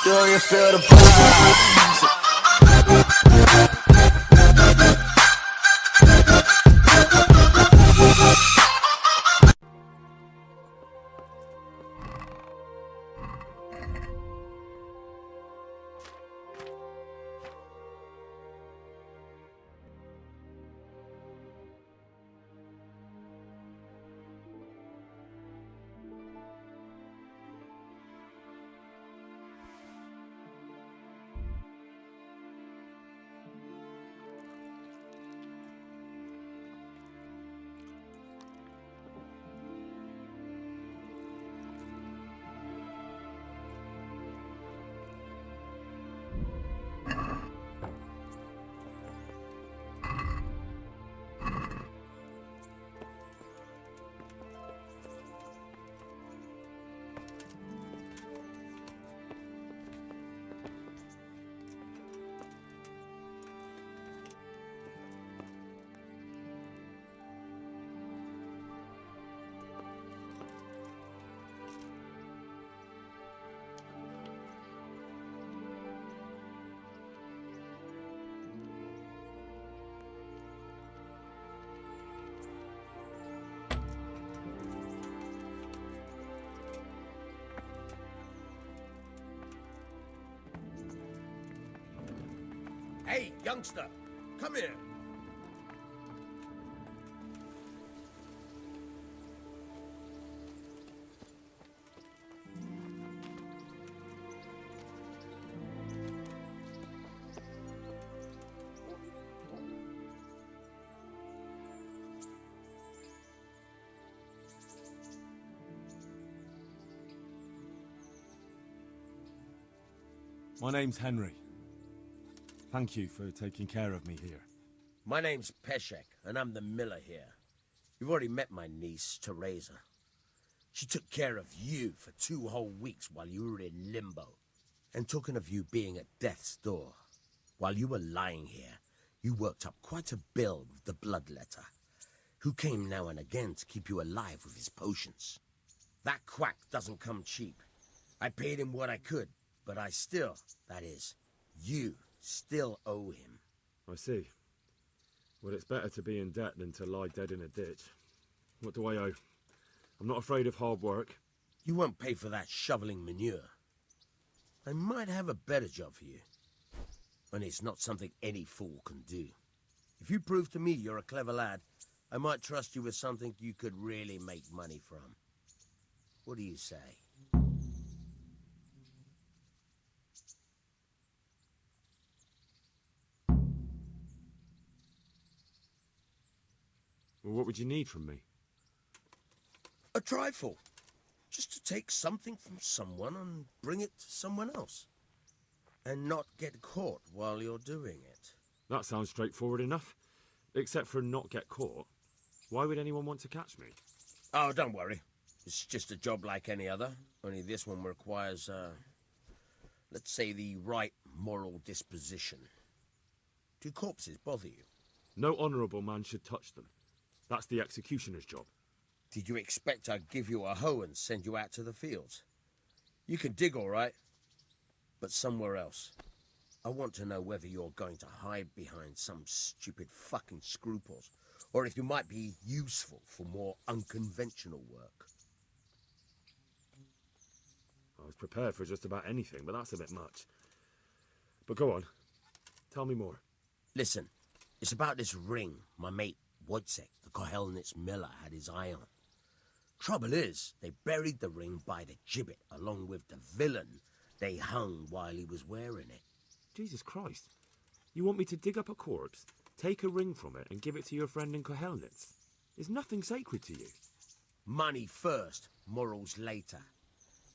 Do you feel the pulse? Hey, youngster, come here. My name's Henry. Thank you for taking care of me here. My name's Peshek, and I'm the miller here. You've already met my niece, Teresa. She took care of you for 2 whole weeks while you were in limbo. And talking of you being at death's door, while you were lying here, you worked up quite a bill with the bloodletter, who came now and again to keep you alive with his potions. That quack doesn't come cheap. I paid him what I could, but I still, that is, you still owe him. I see. Well, it's better to be in debt than to lie dead in a ditch. What do I owe? I'm not afraid of hard work. You won't pay for that shoveling manure. I might have a better job for you. And it's not something any fool can do. If you prove to me you're a clever lad, I might trust you with something you could really make money from. What do you say? Well, what would you need from me? A trifle. Just to take something from someone and bring it to someone else. And not get caught while you're doing it. That sounds straightforward enough. Except for not get caught. Why would anyone want to catch me? Oh, don't worry. It's just a job like any other. Only this one requires, let's say, the right moral disposition. Do corpses bother you? No honourable man should touch them. That's the executioner's job. Did you expect I'd give you a hoe and send you out to the fields? You can dig all right, but somewhere else. I want to know whether you're going to hide behind some stupid fucking scruples, or if you might be useful for more unconventional work. I was prepared for just about anything, but that's a bit much. But go on. Tell me more. Listen, it's about this ring my mate Wojciech, the Kohelnitz miller, had his eye on. Trouble is, they buried the ring by the gibbet, along with the villain they hung while he was wearing it. Jesus Christ. You want me to dig up a corpse, take a ring from it, and give it to your friend in Kohelnitz? Is nothing sacred to you? Money first, morals later.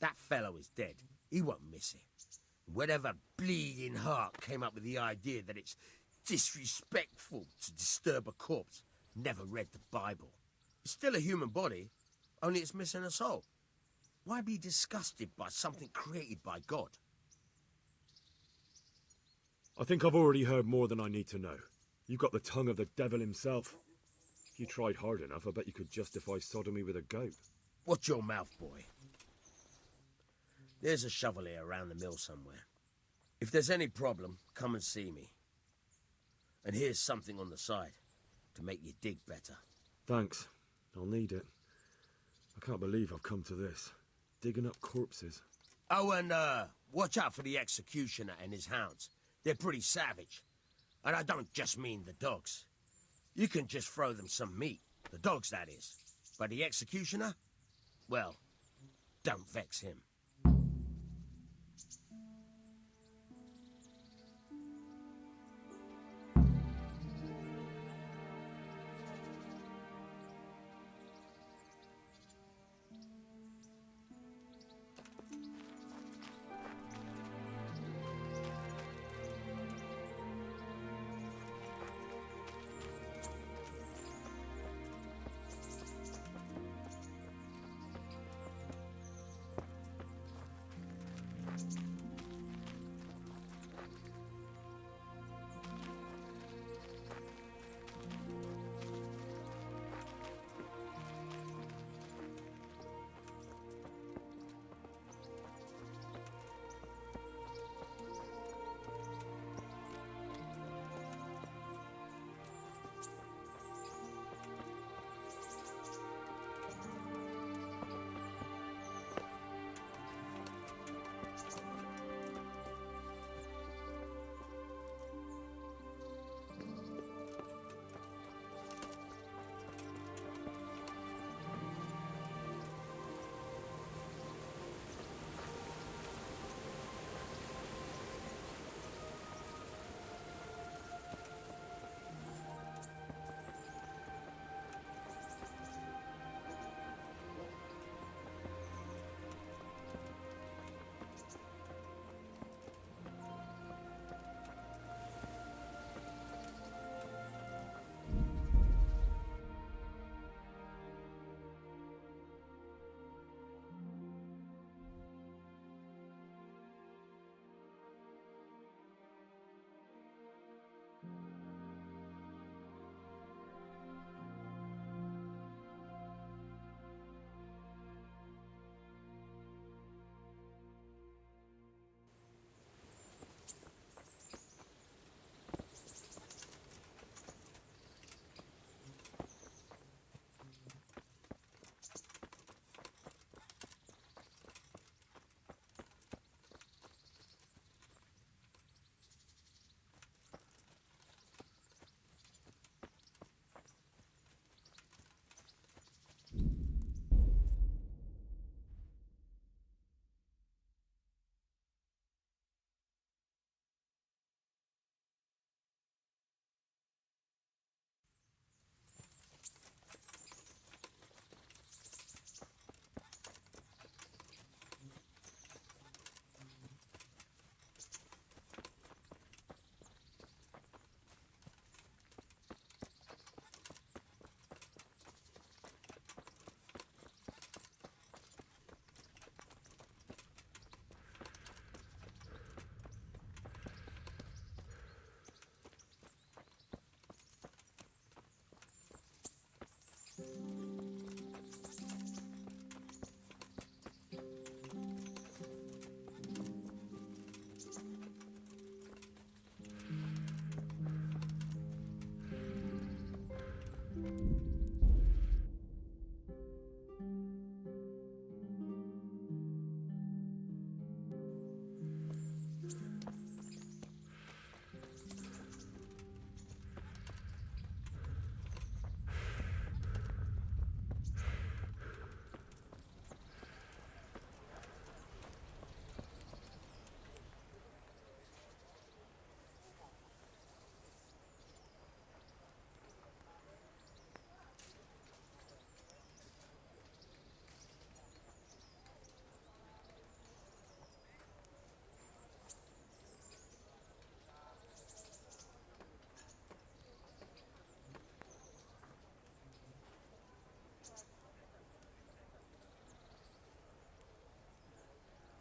That fellow is dead. He won't miss it. Whatever bleeding heart came up with the idea that it's disrespectful to disturb a corpse never read the Bible. It's still a human body, only it's missing a soul. Why be disgusted by something created by God? I think I've already heard more than I need to know. You've got the tongue of the devil himself. If you tried hard enough, I bet you could justify sodomy with a goat. Watch your mouth, boy. There's a shovel here around the mill somewhere. If there's any problem, come and see me. And here's something on the side to make you dig better. Thanks. I'll need it. I can't believe I've come to this. Digging up corpses. Oh, and watch out for the executioner and his hounds. They're pretty savage. And I don't just mean the dogs. You can just throw them some meat. The dogs, that is. But the executioner? Well, don't vex him.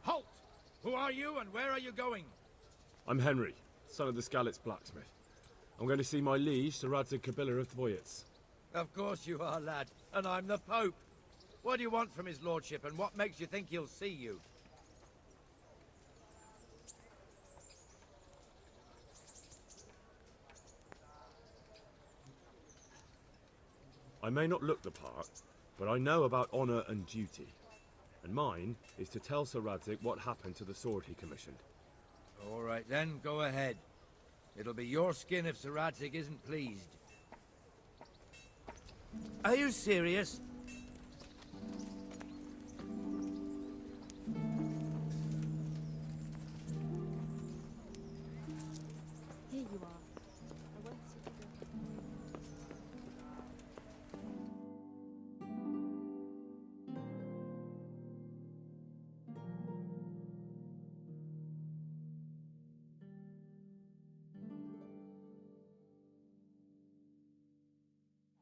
Halt! Who are you and where are you going? I'm Henry, son of the Skalitz blacksmith. I'm going to see my liege, Sir Radzig Kobyla of Dvoyets. Of course you are, lad. And I'm the Pope. What do you want from his lordship and what makes you think he'll see you? I may not look the part, but I know about honor and duty. And mine is to tell Sir Radzig what happened to the sword he commissioned. All right then, go ahead. It'll be your skin if Sir Radzig isn't pleased. Are you serious? Here you are. I won't see you go.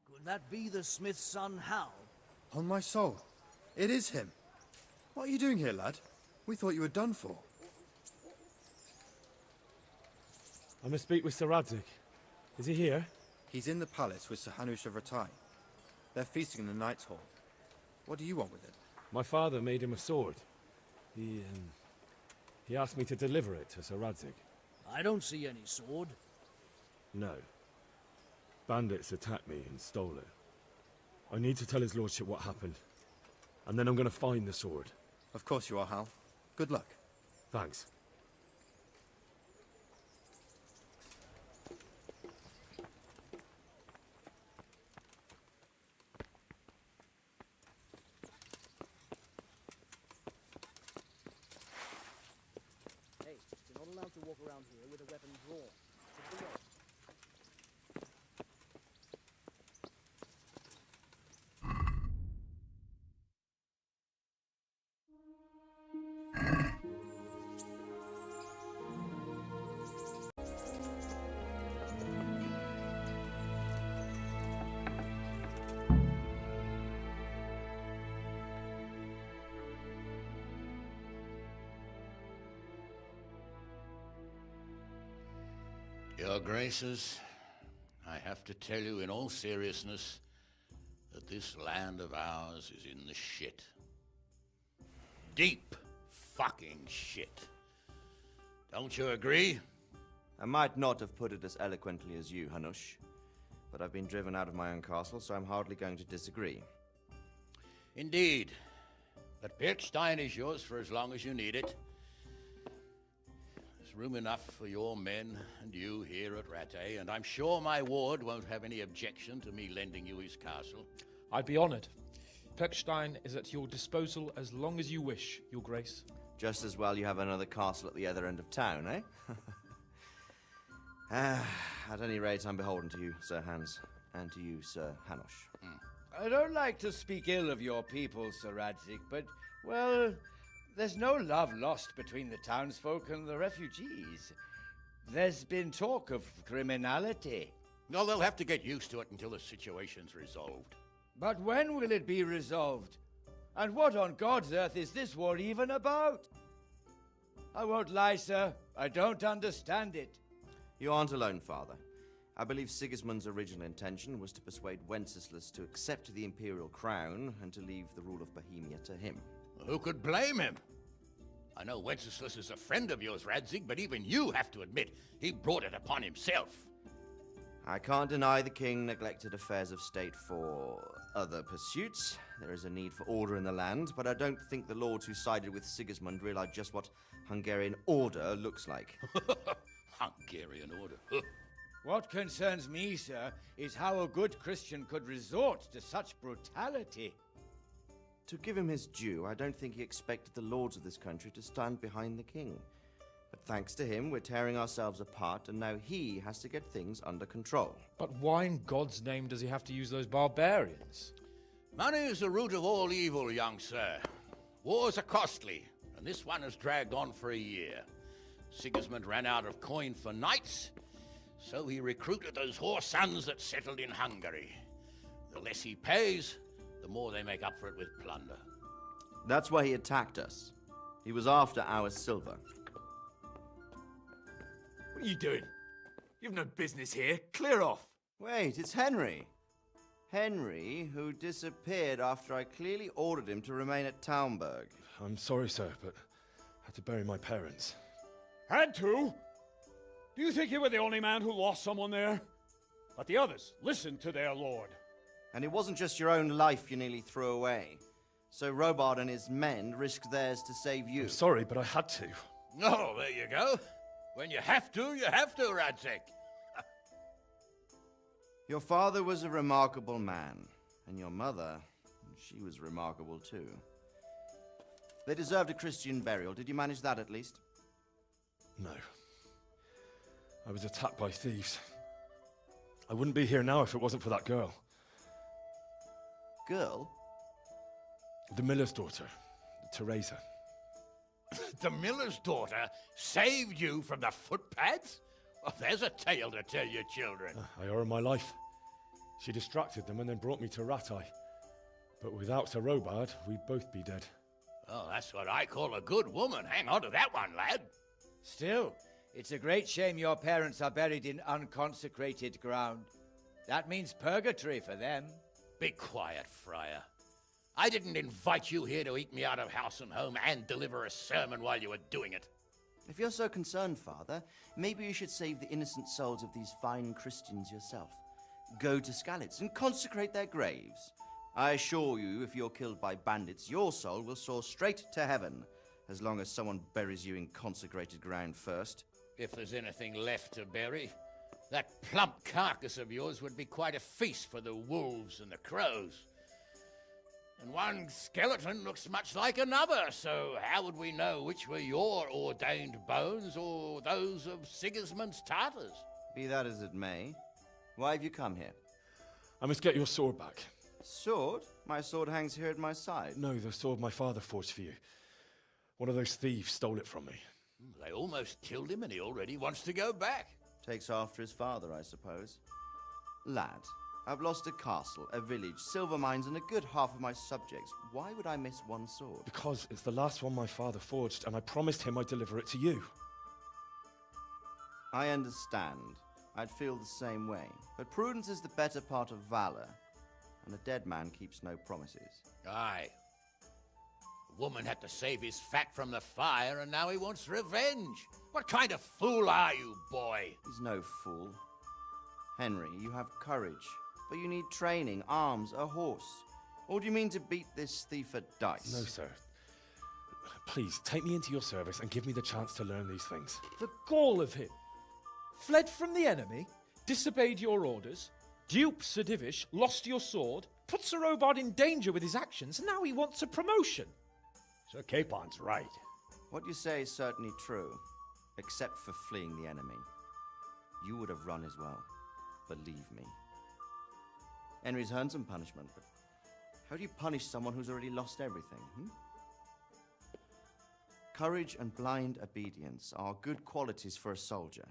Could that be the smith's son, Hal? On my soul, it is him. What are you doing here, lad? We thought you were done for. I must speak with Sir Radzig. Is he here? He's in the palace with Sir Hanush of Rattay. They're feasting in the Knight's Hall. What do you want with it? My father made him a sword. He asked me to deliver it to Sir Radzig. I don't see any sword. No. Bandits attacked me and stole it. I need to tell his lordship what happened. And then I'm going to find the sword. Of course you are, Hal. Good luck. Thanks. Hey, you're not allowed to walk around here with a weapon drawn. It's the way. Your Graces, I have to tell you in all seriousness that this land of ours is in the shit. Deep fucking shit. Don't you agree? I might not have put it as eloquently as you, Hanush, but I've been driven out of my own castle, so I'm hardly going to disagree. Indeed. But Pirkstein is yours for as long as you need it. There's room enough for your men and you here at Rattay, and I'm sure my ward won't have any objection to me lending you his castle. I'd be honored. Pirkstein is at your disposal as long as you wish, Your Grace. Just as well you have another castle at the other end of town, eh? At any rate, I'm beholden to you, Sir Hans, and to you, Sir Hanush. I don't like to speak ill of your people, Sir Radzig, but, well, there's no love lost between the townsfolk and the refugees. There's been talk of criminality. Well, they'll have to get used to it until the situation's resolved. But when will it be resolved? And what on God's earth is this war even about? I won't lie, sir. I don't understand it. You aren't alone, Father. I believe Sigismund's original intention was to persuade Wenceslas to accept the imperial crown and to leave the rule of Bohemia to him. Who could blame him? I know Wenceslas is a friend of yours, Radzig, but even you have to admit he brought it upon himself. I can't deny the king neglected affairs of state for other pursuits. There is a need for order in the land, but I don't think the lords who sided with Sigismund realized just what Hungarian order looks like. Hungarian order. What concerns me, sir, is how a good Christian could resort to such brutality. To give him his due, I don't think he expected the lords of this country to stand behind the king. But thanks to him, we're tearing ourselves apart, and now he has to get things under control. But why in God's name does he have to use those barbarians? Money is the root of all evil, young sir. Wars are costly, and this one has dragged on for a year. Sigismund ran out of coin for knights, so he recruited those whore sons that settled in Hungary. The less he pays, the more they make up for it with plunder. That's why he attacked us. He was after our silver. What are you doing? You've no business here. Clear off. Wait, it's Henry. Henry, who disappeared after I clearly ordered him to remain at Taunberg. I'm sorry, sir, but I had to bury my parents. Had to? Do you think you were the only man who lost someone there? But the others listened to their lord. And it wasn't just your own life you nearly threw away. So Robard and his men risked theirs to save you. I'm sorry, but I had to. Oh, there you go. When you have to, Radzig. Your father was a remarkable man, and your mother, she was remarkable too. They deserved a Christian burial. Did you manage that at least? No. I was attacked by thieves. I wouldn't be here now if it wasn't for that girl. Girl? The miller's daughter, Teresa. The miller's daughter saved you from the footpads? Well, there's a tale to tell your children. I owe her my life. She distracted them and then brought me to Rattay. But without Sir Robard, we'd both be dead. Oh, that's what I call a good woman. Hang on to that one, lad. Still, it's a great shame your parents are buried in unconsecrated ground. That means purgatory for them. Be quiet, Friar. I didn't invite you here to eat me out of house and home and deliver a sermon while you were doing it. If you're so concerned, Father, maybe you should save the innocent souls of these fine Christians yourself. Go to Skalitz and consecrate their graves. I assure you, if you're killed by bandits, your soul will soar straight to heaven, as long as someone buries you in consecrated ground first. If there's anything left to bury, that plump carcass of yours would be quite a feast for the wolves and the crows. And one skeleton looks much like another, so how would we know which were your ordained bones or those of Sigismund's Tartars? Be that as it may, why have you come here? I must get your sword back. Sword? My sword hangs here at my side. No, the sword my father forged for you. One of those thieves stole it from me. They almost killed him and he already wants to go back. Takes after his father, I suppose. Lad, I've lost a castle, a village, silver mines, and a good half of my subjects. Why would I miss one sword? Because it's the last one my father forged, and I promised him I'd deliver it to you. I understand. I'd feel the same way. But prudence is the better part of valor, and a dead man keeps no promises. Aye. The woman had to save his fat from the fire, and now he wants revenge. What kind of fool are you, boy? He's no fool. Henry, you have courage, but you need training, arms, a horse. Or do you mean to beat this thief at dice? No, sir. Please, take me into your service and give me the chance to learn these things. The gall of him. Fled from the enemy, disobeyed your orders, duped Sir Divish, lost your sword, put Sir Robard in danger with his actions, and now he wants a promotion. Sir Capon's right. What you say is certainly true, except for fleeing the enemy. You would have run as well, believe me. Henry's earned some punishment, but how do you punish someone who's already lost everything, Courage and blind obedience are good qualities for a soldier,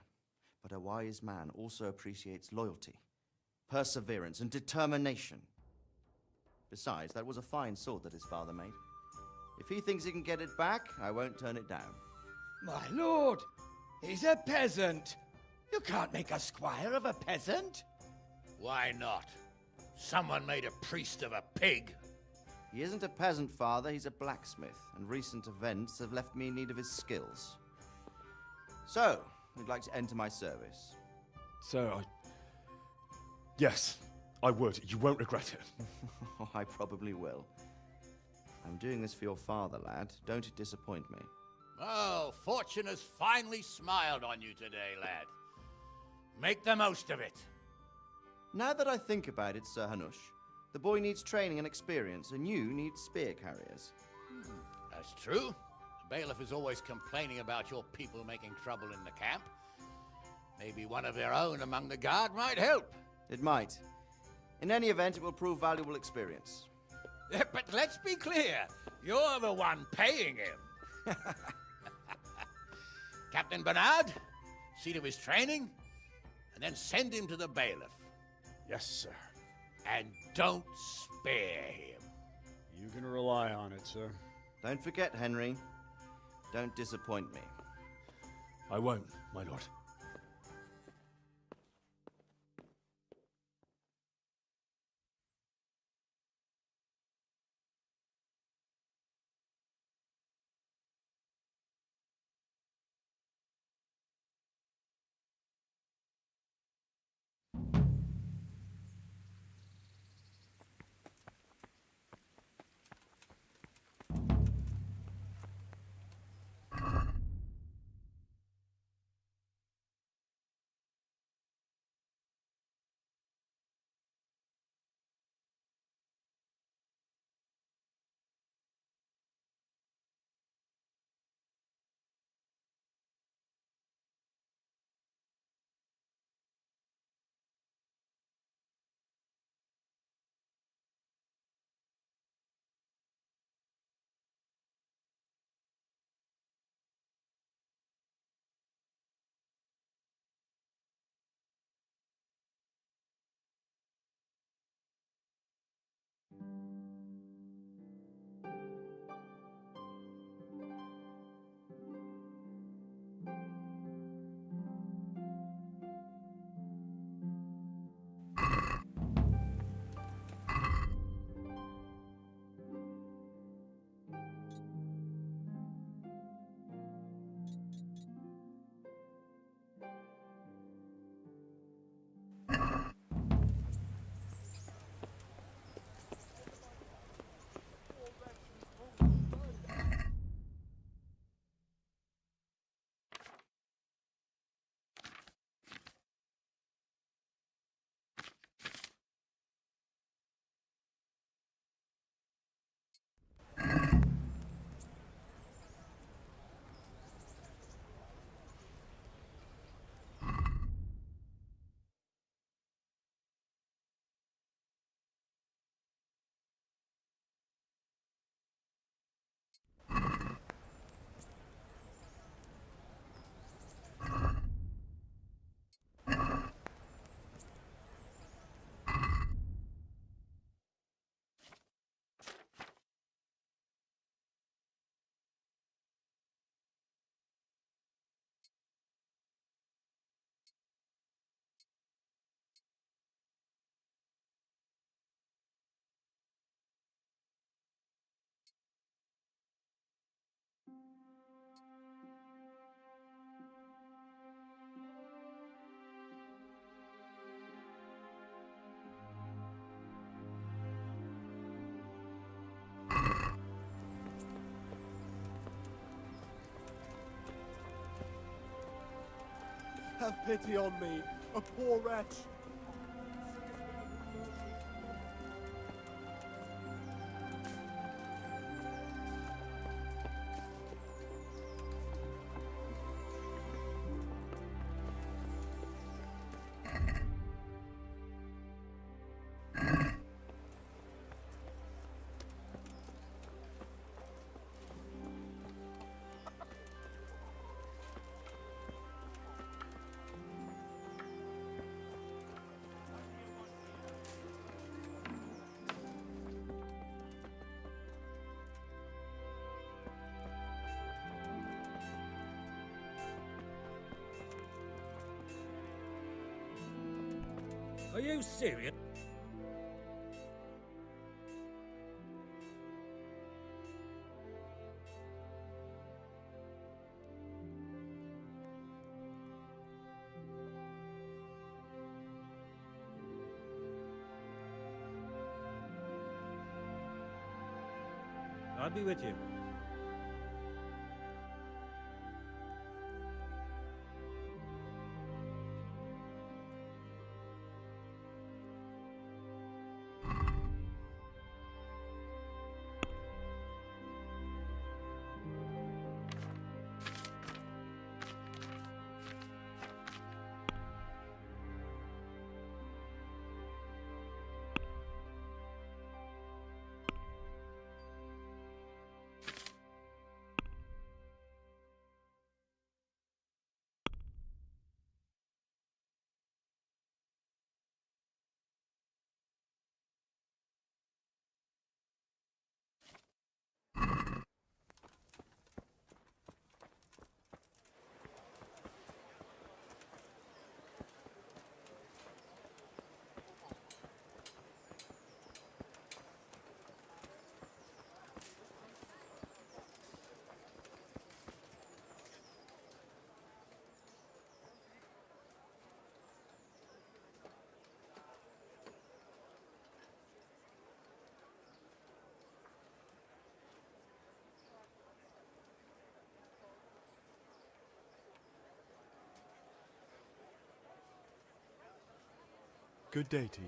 but a wise man also appreciates loyalty, perseverance, and determination. Besides, that was a fine sword that his father made. If he thinks he can get it back, I won't turn it down. My lord, he's a peasant. You can't make a squire of a peasant. Why not? Someone made a priest of a pig. He isn't a peasant, Father, he's a blacksmith, and recent events have left me in need of his skills. So, would like to enter my service? Sir, Yes, I would. You won't regret it. Oh, I probably will. I'm doing this for your father, lad. Don't disappoint me. Oh, fortune has finally smiled on you today, lad. Make the most of it. Now that I think about it, Sir Hanush, the boy needs training and experience, and you need spear carriers. That's true. The bailiff is always complaining about your people making trouble in the camp. Maybe one of their own among the guard might help. It might. In any event, it will prove valuable experience. But let's be clear. You're the one paying him. Captain Bernard, see to his training, and then send him to the bailiff. Yes, sir. And don't spare him. You can rely on it, sir. Don't forget, Henry. Don't disappoint me. I won't, my lord. Have pity on me, a poor wretch. Are you serious? I'll be with you. Good day to you.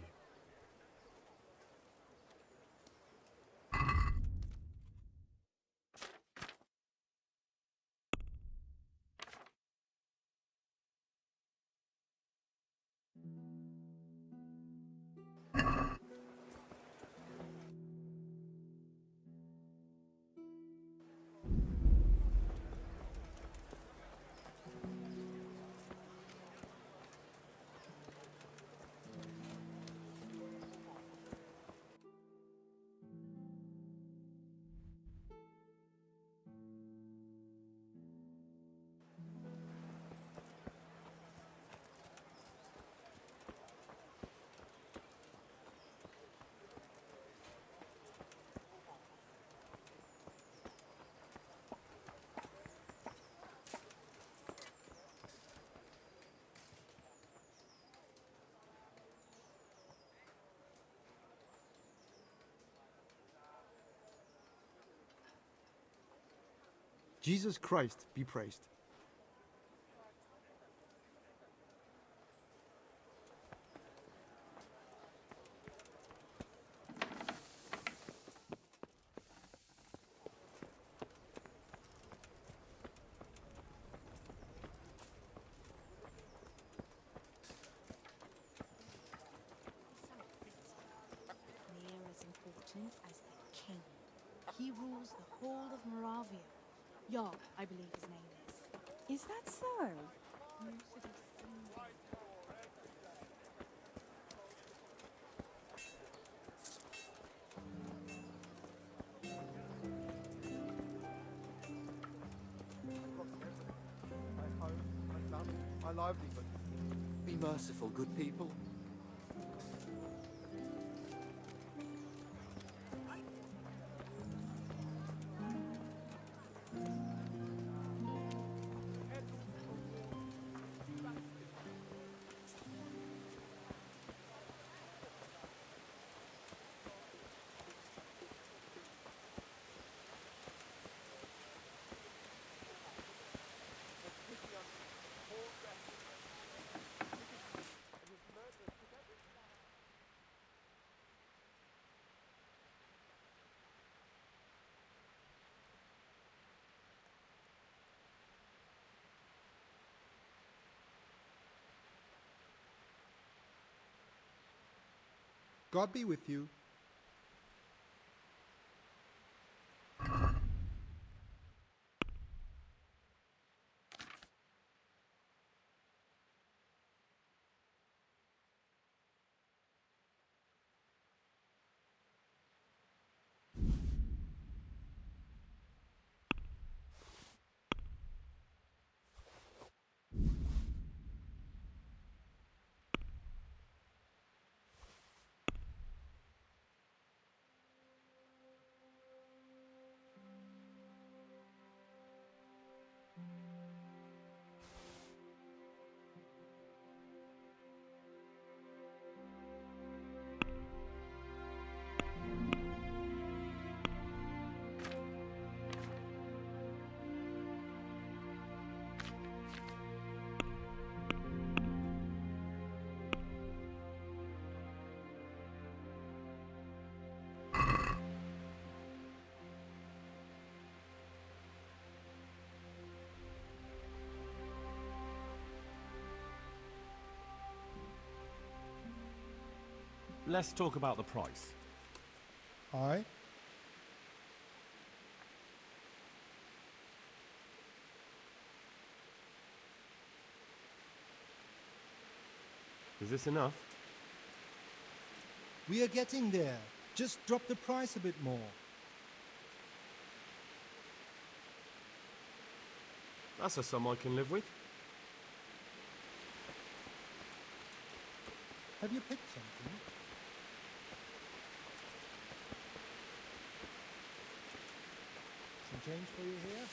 Jesus Christ be praised. Near as important as the king. He rules the whole of Moravia. Jarl, I believe his name is. Is that so? My home, my family, my livelihood. Be merciful, good people. God be with you. Let's talk about the price. Aye. Is this enough? We are getting there. Just drop the price a bit more. That's a sum I can live with. Have you picked something? Some change for you here?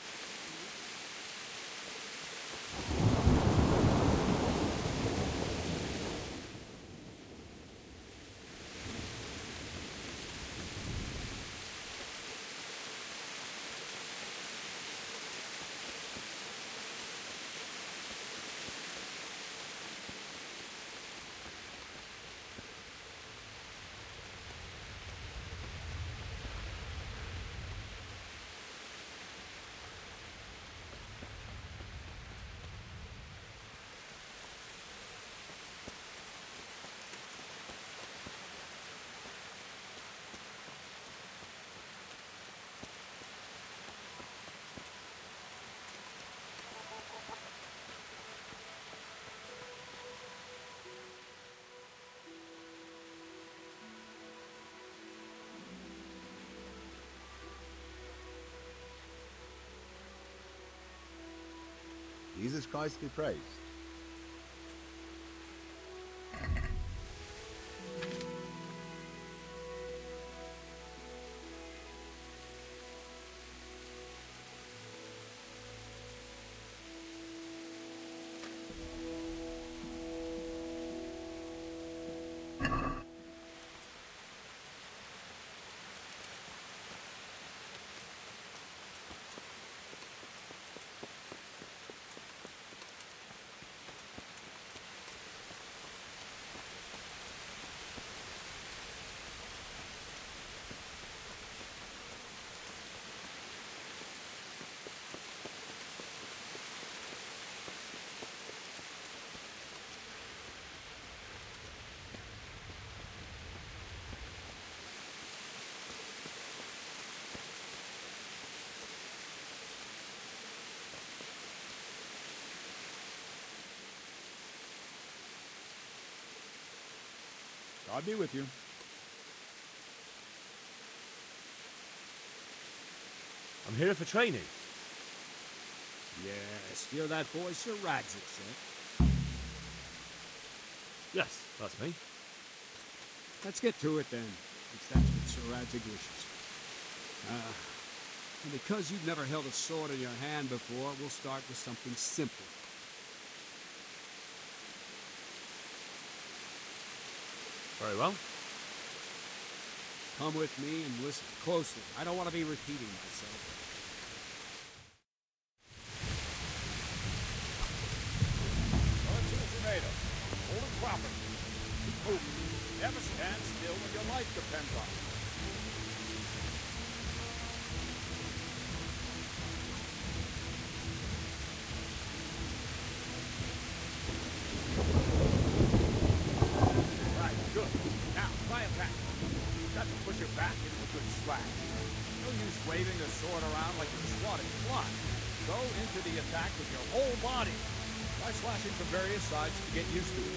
Jesus Christ be praised. God be with you. I'm here for training. Yes, you're that boy Sir Radzik said. Yes, that's me. Let's get to it then, if that's what Sir Radzik wishes. And because you've never held a sword in your hand before, we'll start with something simple. Very well. Come with me and listen closely. I don't want to be repeating myself. Guns are made of. Hold it properly. Keep moving. Never stand still when your life depends on it. Right, good. Now, fly attack. waving the sword around like you're swatting fly. Go into the attack with your whole body. Try slashing from various sides to get used to it.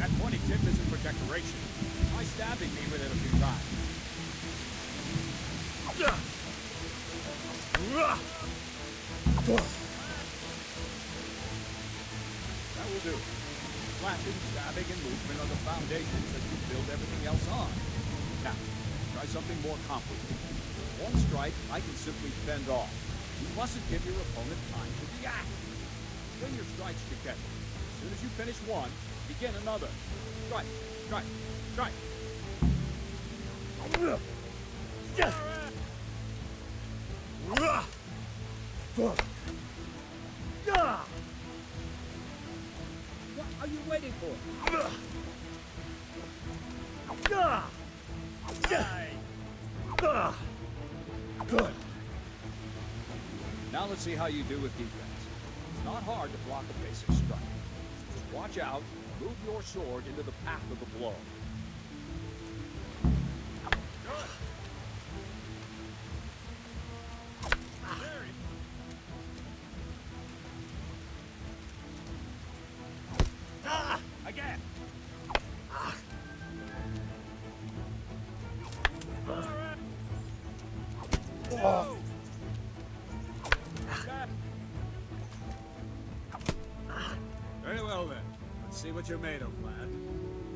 That pointy tip isn't for decoration. Try stabbing me with it a few times. That will do. Slashing, stabbing, and movement are the foundations that you build everything else on. Now, try something more complicated. With one strike, I can simply fend off. You mustn't give your opponent time to react. String your strikes together. As soon as you finish one, begin another. Strike, strike, strike. What are you waiting for? Now let's see how you do with defense. It's not hard to block a basic strike. Just watch out, move your sword into the path of the blow. Again. Very well then. Let's see what you're made of, lad.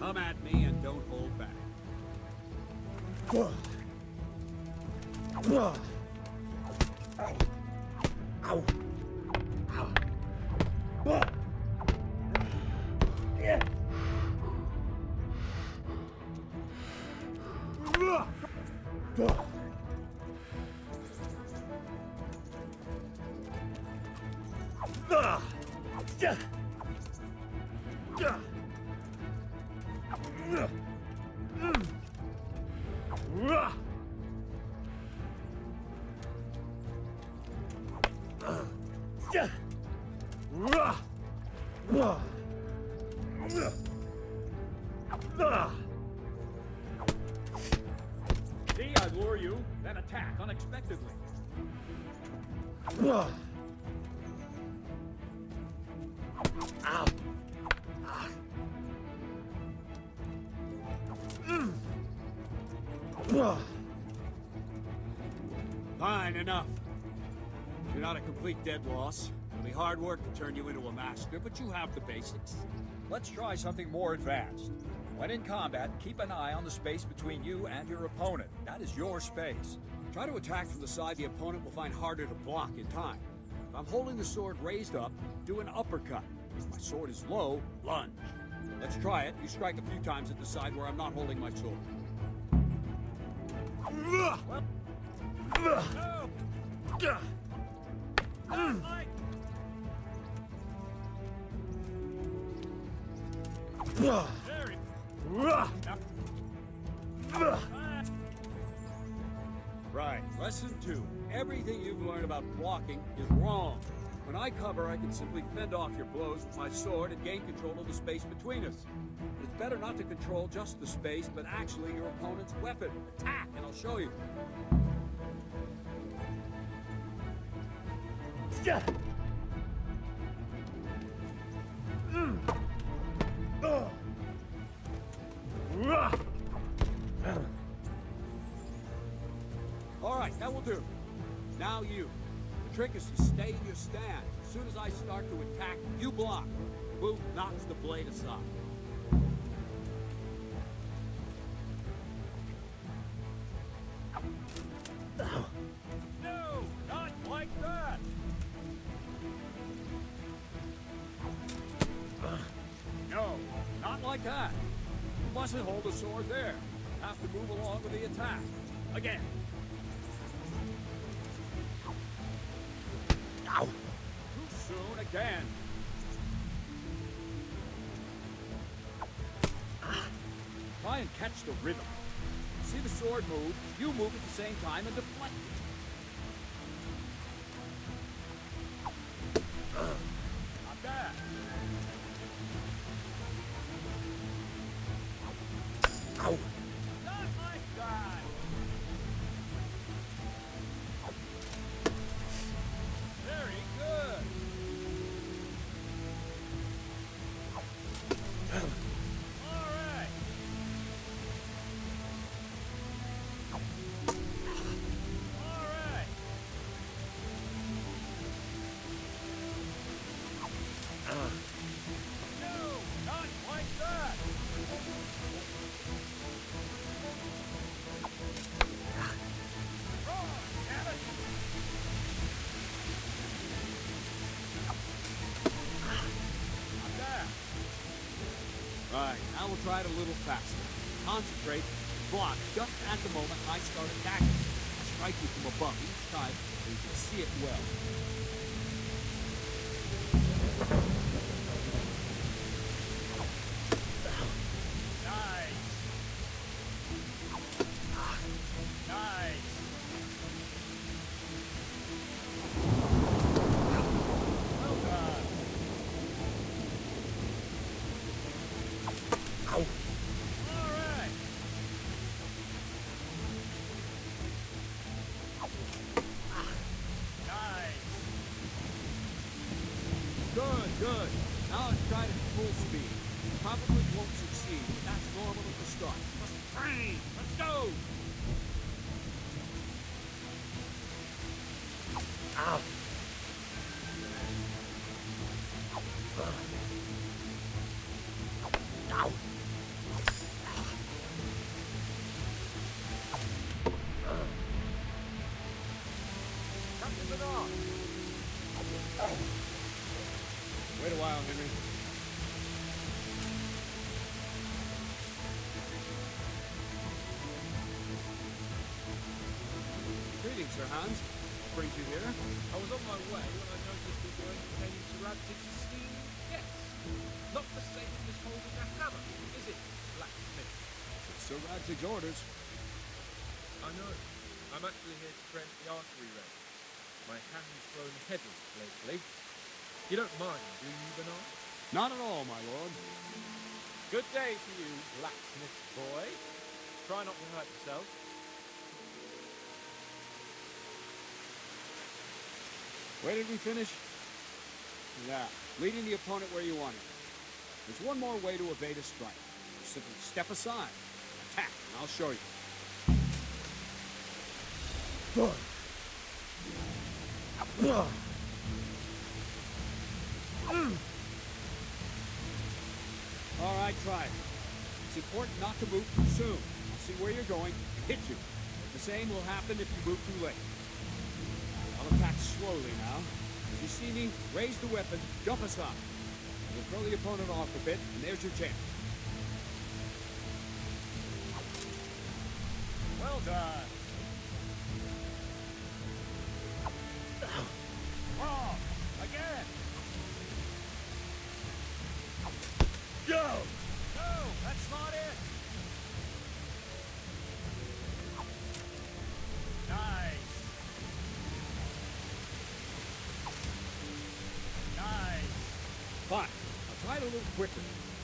Come at me and don't hold back. See, I lure you, then attack unexpectedly. Fine, enough. You're not a complete dead loss. It'll be hard work to turn you into a master, but you have the basics. Let's try something more advanced. When in combat, keep an eye on the space between you and your opponent. That is your space. Try to attack from the side the opponent will find harder to block in time. If I'm holding the sword raised up, do an uppercut. If my sword is low, lunge. Let's try it. You strike a few times at the side where I'm not holding my sword. Well, Right. Lesson 2. Everything you've learned about blocking is wrong. When I cover, I can simply fend off your blows with my sword and gain control of the space between us. But it's better not to control just the space, but actually your opponent's weapon. Attack, and I'll show you. All right, that will do. Now you. The trick is to stay in your stance. As soon as I start to attack, you block. Move knocks the blade aside. No, not like that. No, not like that. You mustn't hold the sword there. You have to move along with the attack. Again. Ow. Too soon again. Try and catch the rhythm. See the sword move, you move at the same time and deflect try it a little faster. Concentrate. Block just at the moment I start attacking. I'll strike you from above each time so you can see it well. Good. Now let's try it at full speed. Probably won't succeed, but that's normal at the start. Just train. Let's go. Ow. Ow. Something's wrong. Wait a while, Henry. Greetings, Sir Hans. What brings you here? I was on my way when I noticed that you're entertaining Sir Radzig's esteemed guests. Not the same as holding a hammer, is it, blacksmith? It's Sir Radzig's orders. I know. I'm actually here to prevent the archery raid. My hand's grown heavy lately. You don't mind, do you, Bernard? Not at all, my lord. Good day to you, blacksmith boy. Try not to hurt yourself. Where did we finish? Yeah, leading the opponent where you want him. There's one more way to evade a strike. You simply step aside, attack, and I'll show you. All right, try it. It's important not to move too soon. I'll see where you're going and hit you. The same will happen if you move too late. I'll attack slowly now. If you see me, raise the weapon, jump aside. You'll throw the opponent off a bit, and there's your chance. Well done. Wrong. Again. Go. No, that's not it. Nice. Nice. Fine. I'll try it a little quicker.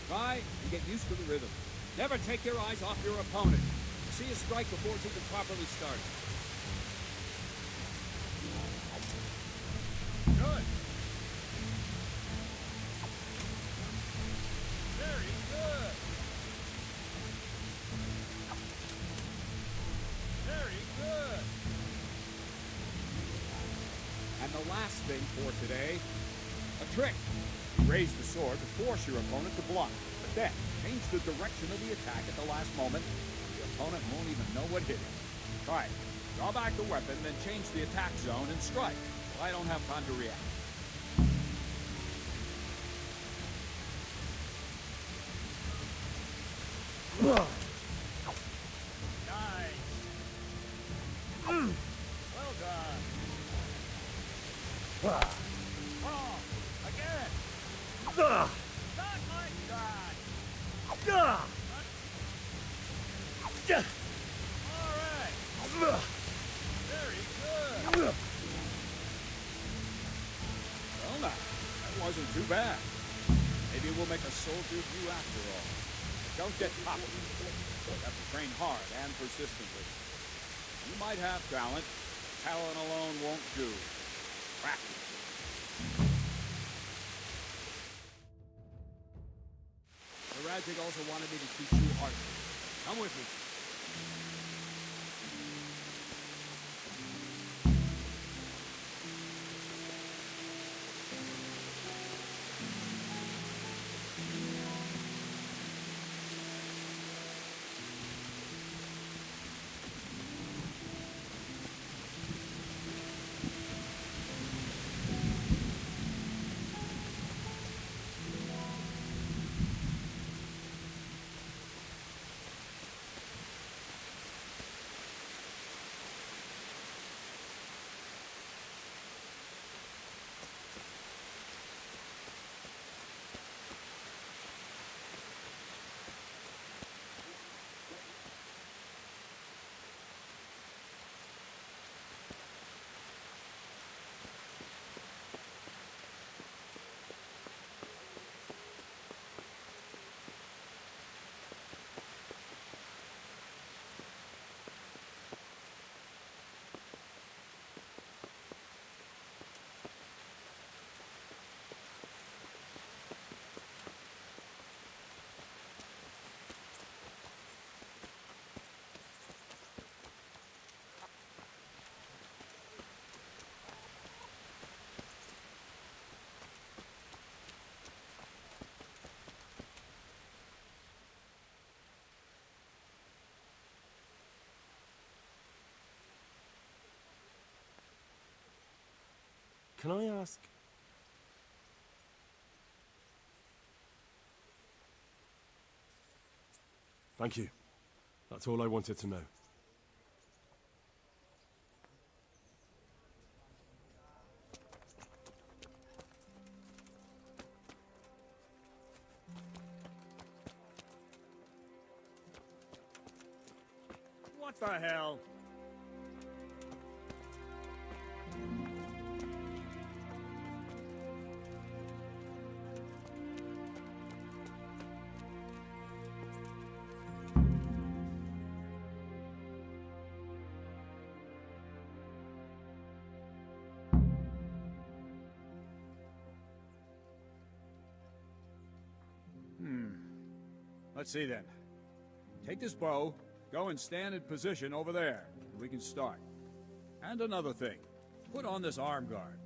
Try and get used to the rhythm. Never take your eyes off your opponent. See a strike before it's even properly started. Good. Very good. Very good. And the last thing for today, a trick. You raise the sword to force your opponent to block, but then change the direction of the attack at the last moment. The opponent won't even know what hit him. Try it. Draw back the weapon, then change the attack zone and strike. So I don't have time to react. Nice. Well done. Wrong. Again. Not like that. All right. Very good. Well now, that wasn't too bad. Maybe we'll make a soldier of you after all. But don't get cocky. You have to train hard and persistently. You might have talent. Talent alone won't do. Practice. Sir Radzig also wanted me to teach you archery. Come with me. Can I ask? Thank you. That's all I wanted to know. What the hell? Let's see then. Take this bow, go and stand in position over there, and we can start. And another thing, put on this arm guard.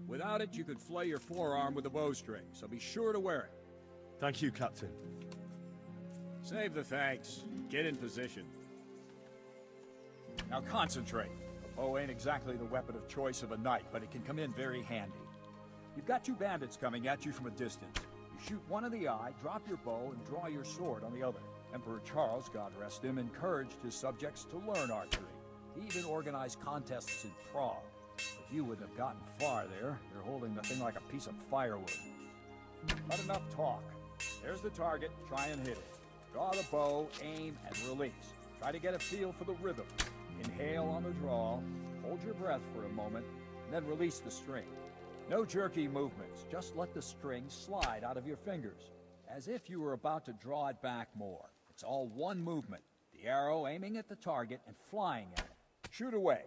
Without it, you could flay your forearm with a bowstring, so be sure to wear it. Thank you, Captain. Save the thanks. Get in position. Now concentrate. A bow ain't exactly the weapon of choice of a knight, but it can come in very handy. You've got two bandits coming at you from a distance. You shoot one in the eye, drop your bow, and draw your sword on the other. Emperor Charles, God rest him, encouraged his subjects to learn archery. He even organized contests in Prague. But you wouldn't have gotten far there. You're holding the thing like a piece of firewood. Not enough talk. There's the target. Try and hit it. Draw the bow, aim, and release. Try to get a feel for the rhythm. Inhale on the draw, hold your breath for a moment, and then release the string. No jerky movements. Just let the string slide out of your fingers, as if you were about to draw it back more. It's all one movement. The arrow aiming at the target and flying at it. Shoot away.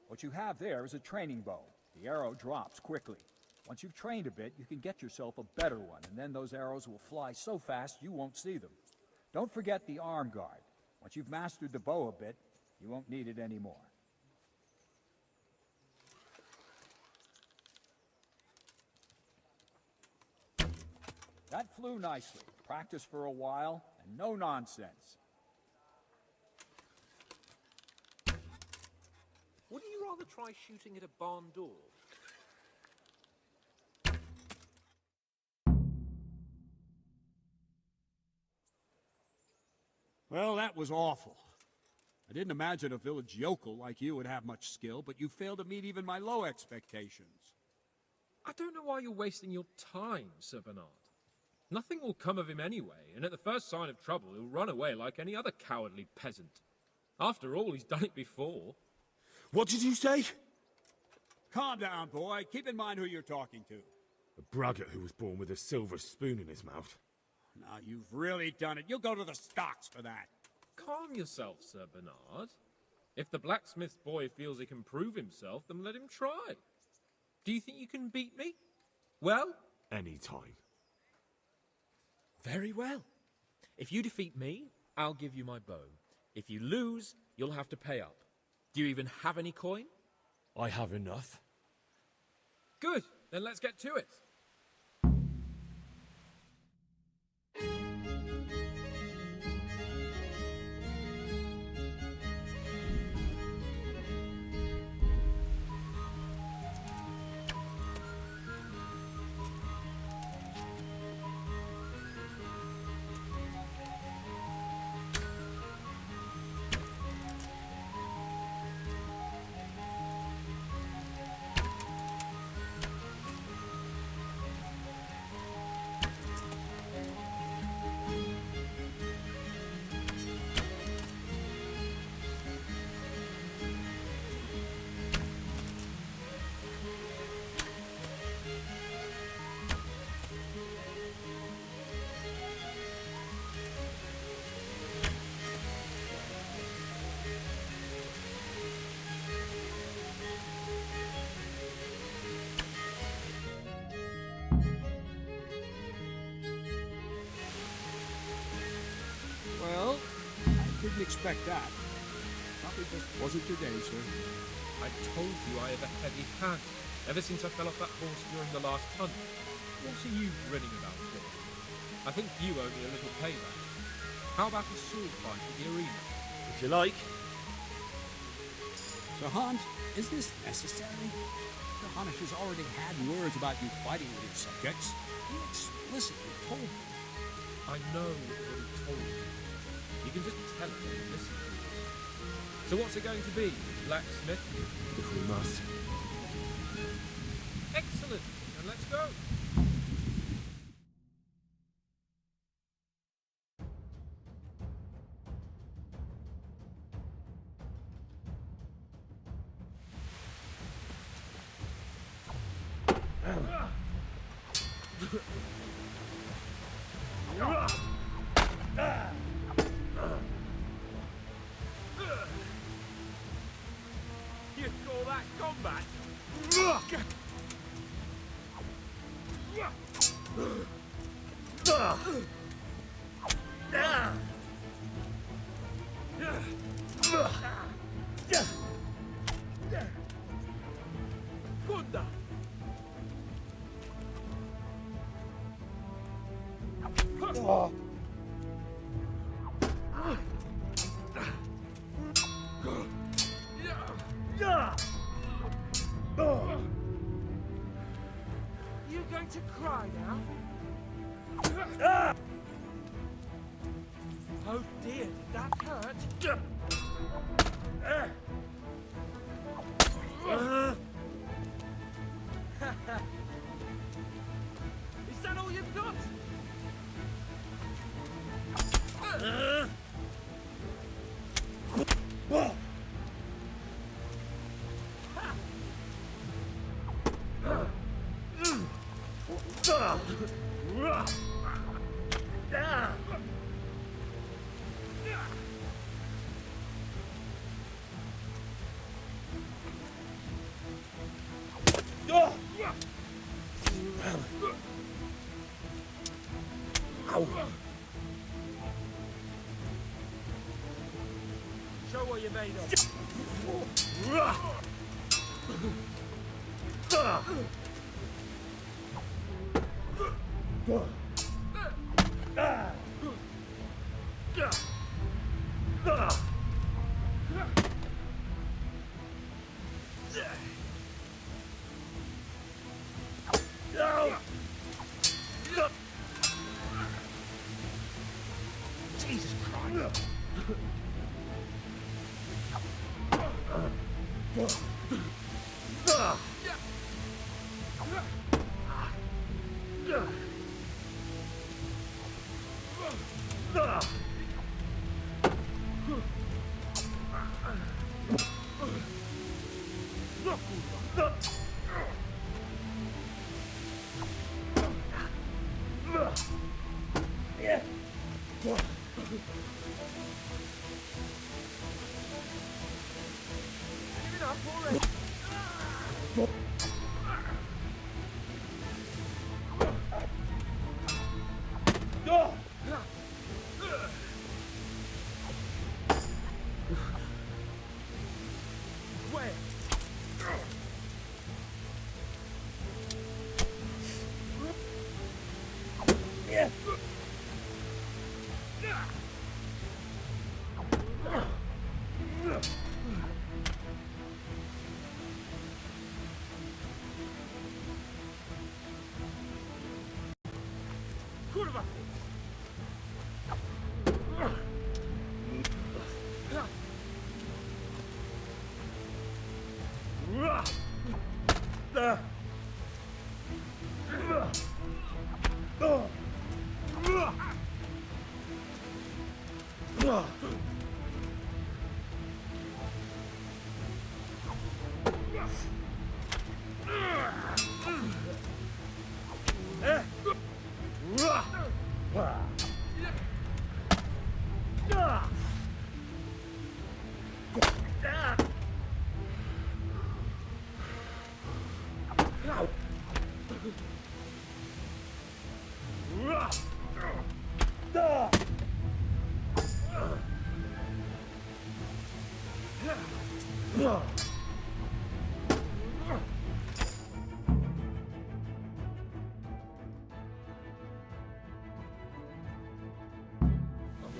What you have there is a training bow. The arrow drops quickly. Once you've trained a bit, you can get yourself a better one, and then those arrows will fly so fast you won't see them. Don't forget the arm guard. Once you've mastered the bow a bit, you won't need it anymore. That flew nicely. Practice for a while, and no nonsense. Wouldn't you rather try shooting at a barn door? Well, that was awful. I didn't imagine a village yokel like you would have much skill, but you failed to meet even my low expectations. I don't know why you're wasting your time, Sir Bernard. Nothing will come of him anyway, and at the first sign of trouble, he'll run away like any other cowardly peasant. After all, he's done it before. What did you say? Calm down, boy. Keep in mind who you're talking to. A braggart who was born with a silver spoon in his mouth. Now, you've really done it. You'll go to the stocks for that. Calm yourself, Sir Bernard. If the blacksmith's boy feels he can prove himself, then let him try. Do you think you can beat me? Well? Any time. Very well. If you defeat me, I'll give you my bow. If you lose, you'll have to pay up. Do you even have any coin? I have enough. Good. Then let's get to it. Well, I didn't expect that. Probably just wasn't your day, sir. I told you I have a heavy hand, ever since I fell off that horse during the last hunt. What are you grinning about for? I think you owe me a little payback. How about a sword fight in the arena? If you like. So, Hans, is this necessary? Johannes has already had words about you fighting with his subjects. He explicitly told me. I know what he told you. You can just tell it when you listen to it. So what's it going to be? Blacksmith? If we must. Excellent! And let's go! You call that combat? Gunda! You going to cry now? Oh dear, did that hurt? Is that all you've got? Show what you're made of. Jesus Christ! Kurwa!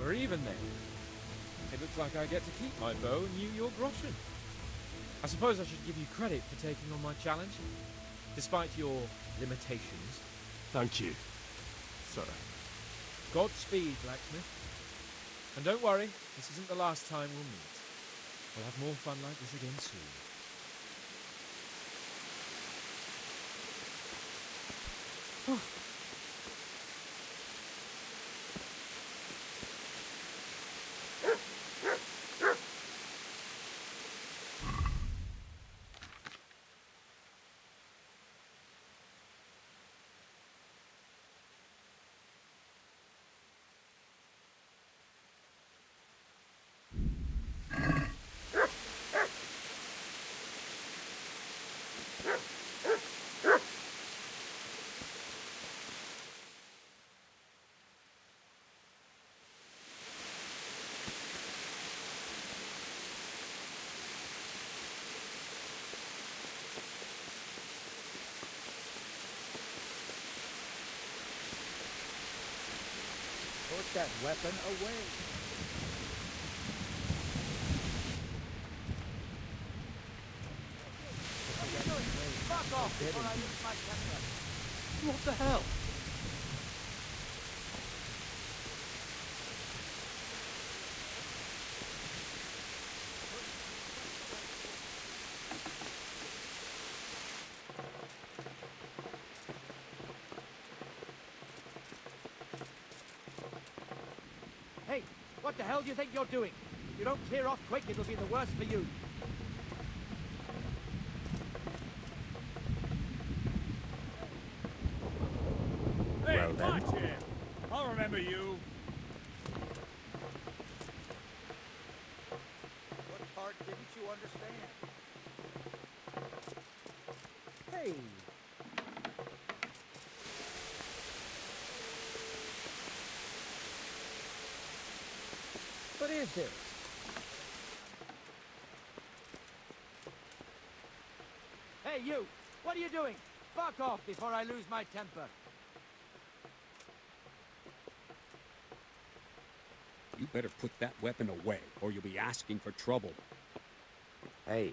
We're even then. It looks like I get to keep my bow and you your groschen. I suppose I should give you credit for taking on my challenge, despite your limitations. Thank you, sir. Godspeed, blacksmith. And don't worry, this isn't the last time we'll meet. We'll have more fun like this again soon. Put that weapon away. Fuck off before I lose my temper. What the hell? Hey, what the hell do you think you're doing? If you don't clear off quick, it'll be the worse for you. Hey, Well then. watch it! I'll remember you. What part didn't you understand? Hey, what is it? Hey, you! What are you doing? Fuck off before I lose my temper. You better put that weapon away, or you'll be asking for trouble. Hey.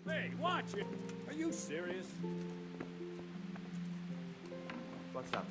Hey, watch it! Are you serious? What's up?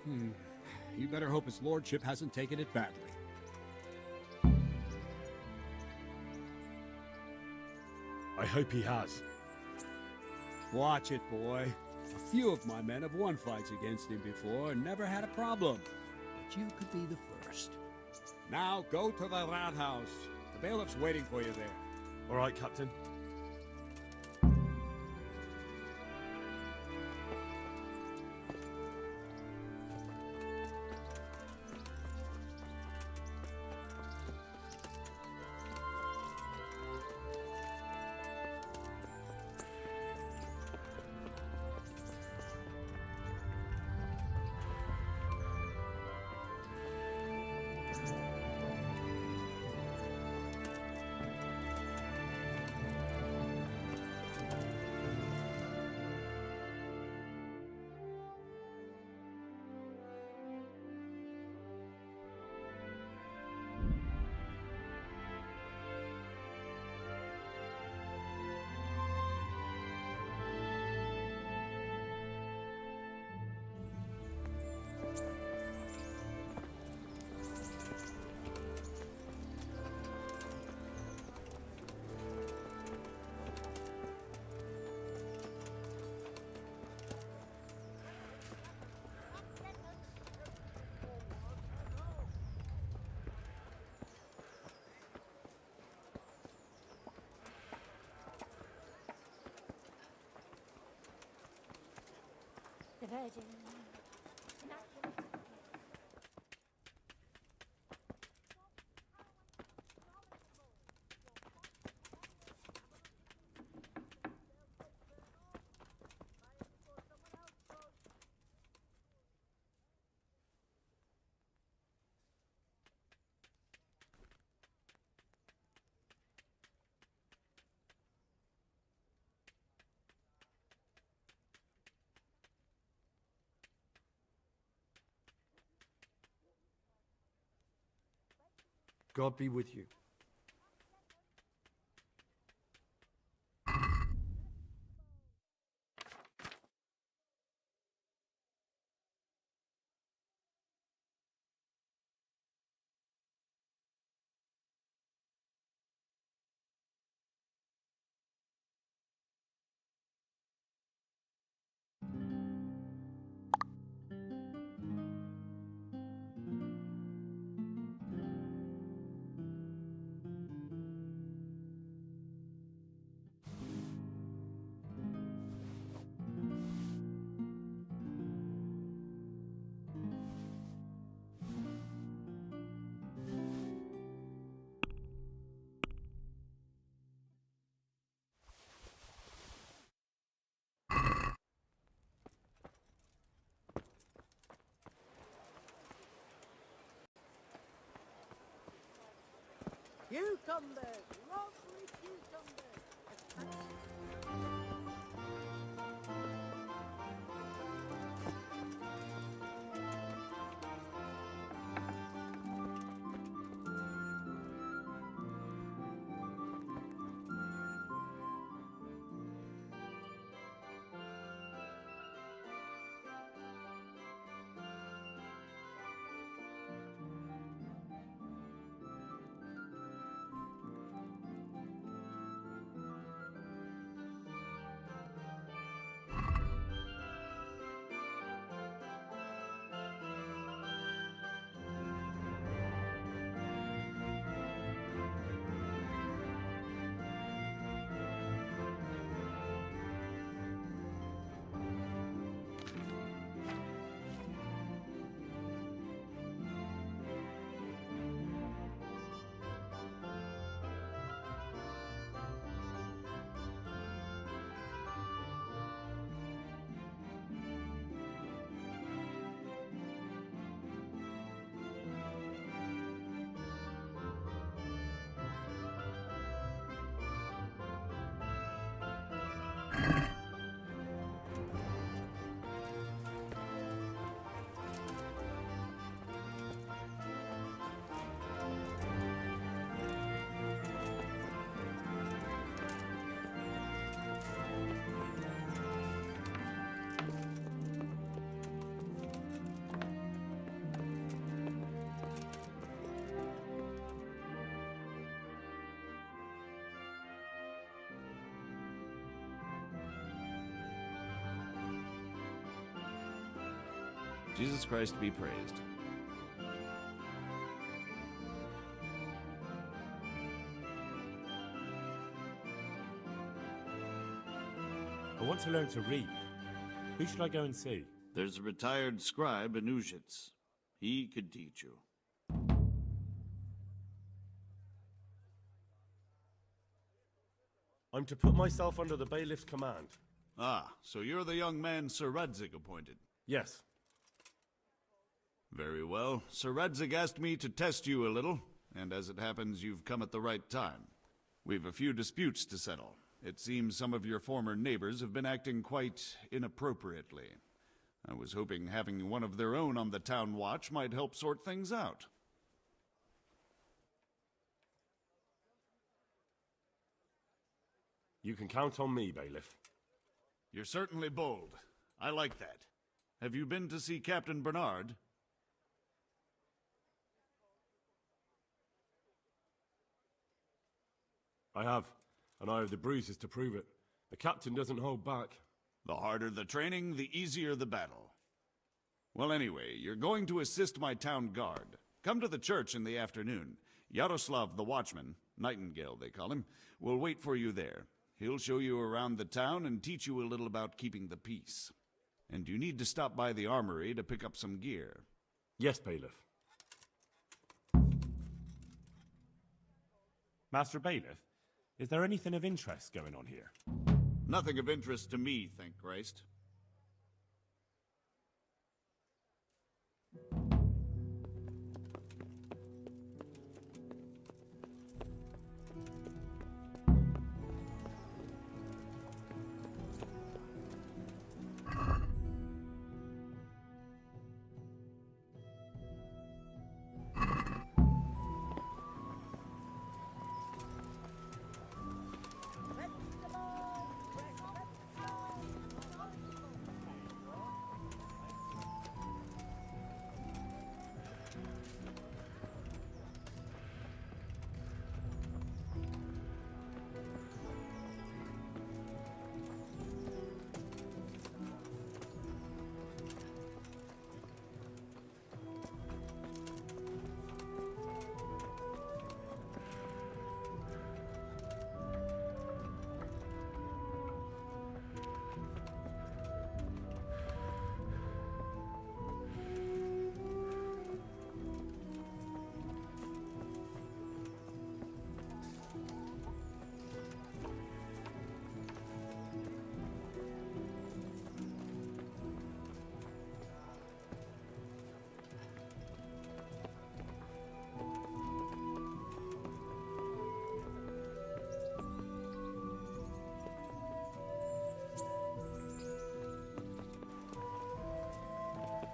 You better hope his lordship hasn't taken it badly. I hope he has. Watch it, boy. A few of my men have won fights against him before and never had a problem. But you could be the first. Now go to the Rathaus. The bailiff's waiting for you there. All right, Captain. The Virgin. God be with you. Cucumbers! Lovely cucumbers! Jesus Christ be praised. I want to learn to read. Who should I go and see? There's a retired scribe in Ujits. He could teach you. I'm to put myself under the bailiff's command. Ah, so you're the young man Sir Radzig appointed. Yes. Very well. Sir Radzig asked me to test you a little, and as it happens, you've come at the right time. We've a few disputes to settle. It seems some of your former neighbors have been acting quite inappropriately. I was hoping having one of their own on the town watch might help sort things out. You can count on me, bailiff. You're certainly bold. I like that. Have you been to see Captain Bernard? I have, and I have the bruises to prove it. The captain doesn't hold back. The harder the training, the easier the battle. Well, anyway, you're going to assist my town guard. Come to the church in the afternoon. Yaroslav the watchman, Nightingale they call him, will wait for you there. He'll show you around the town and teach you a little about keeping the peace. And you need to stop by the armory to pick up some gear. Yes, bailiff. Master Bailiff, is there anything of interest going on here? Nothing of interest to me, thank Christ.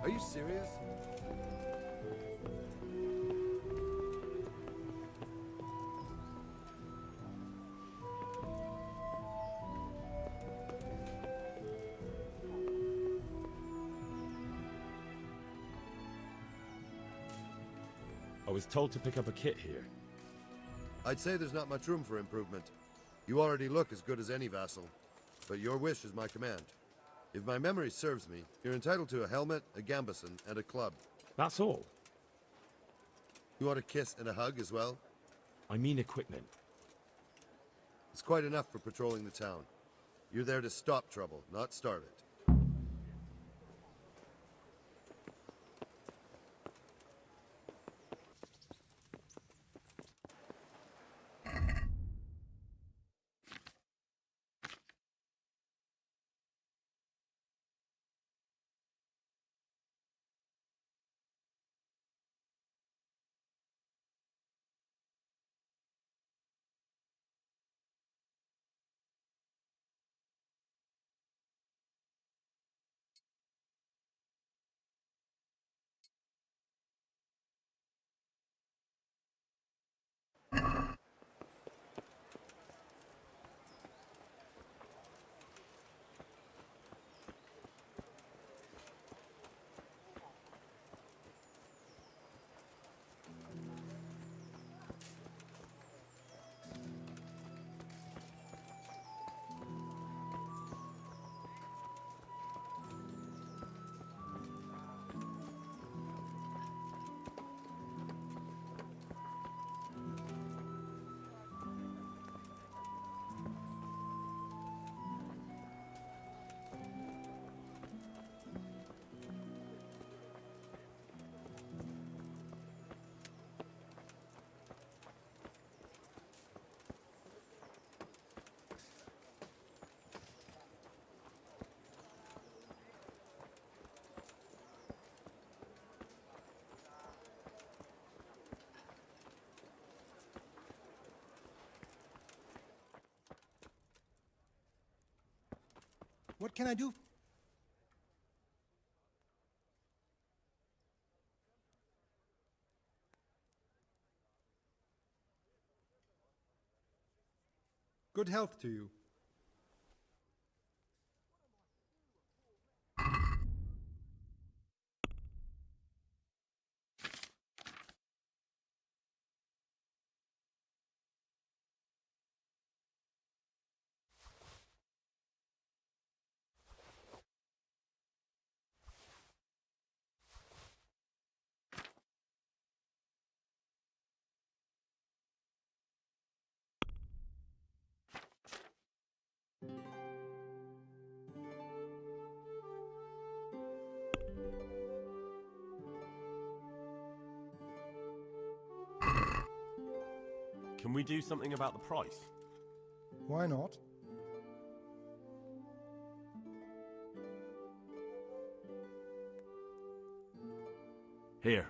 Are you serious? I was told to pick up a kit here. I'd say there's not much room for improvement. You already look as good as any vassal, but your wish is my command. If my memory serves me, you're entitled to a helmet, a gambeson, and a club. That's all? You want a kiss and a hug as well? I mean equipment. It's quite enough for patrolling the town. You're there to stop trouble, not start it. What can I do? Good health to you. Can we do something about the price? Why not? Here.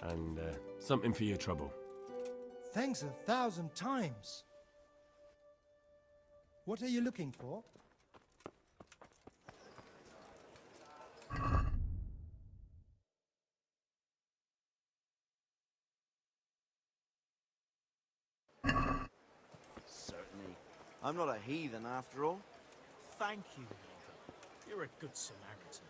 And something for your trouble. Thanks 1,000 times. What are you looking for? Certainly. I'm not a heathen after all. Thank you, neighbor. You're a good Samaritan.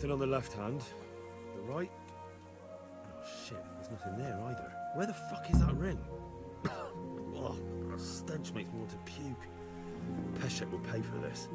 Nothing on the left hand. The right? Oh shit, there's nothing there either. Where the fuck is that ring? Oh, the stench makes me want to puke. Peshek will pay for this.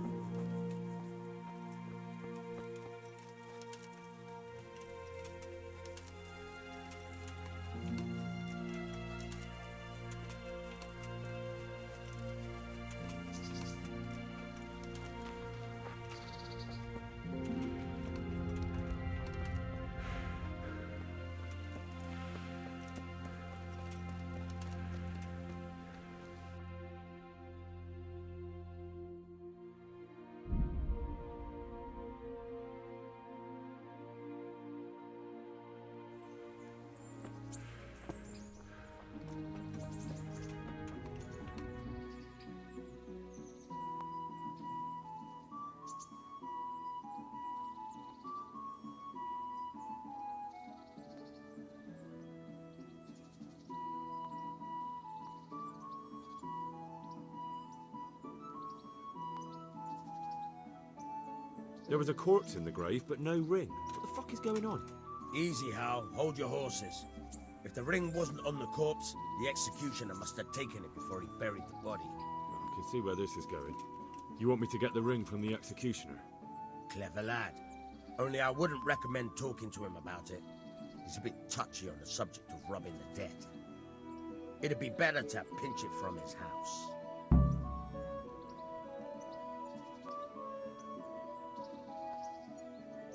There was a corpse in the grave, but no ring. What the fuck is going on? Easy, Hal. Hold your horses. If the ring wasn't on the corpse, the executioner must have taken it before he buried the body. I can see where this is going. You want me to get the ring from the executioner? Clever lad. Only I wouldn't recommend talking to him about it. He's a bit touchy on the subject of robbing the dead. It'd be better to pinch it from his house.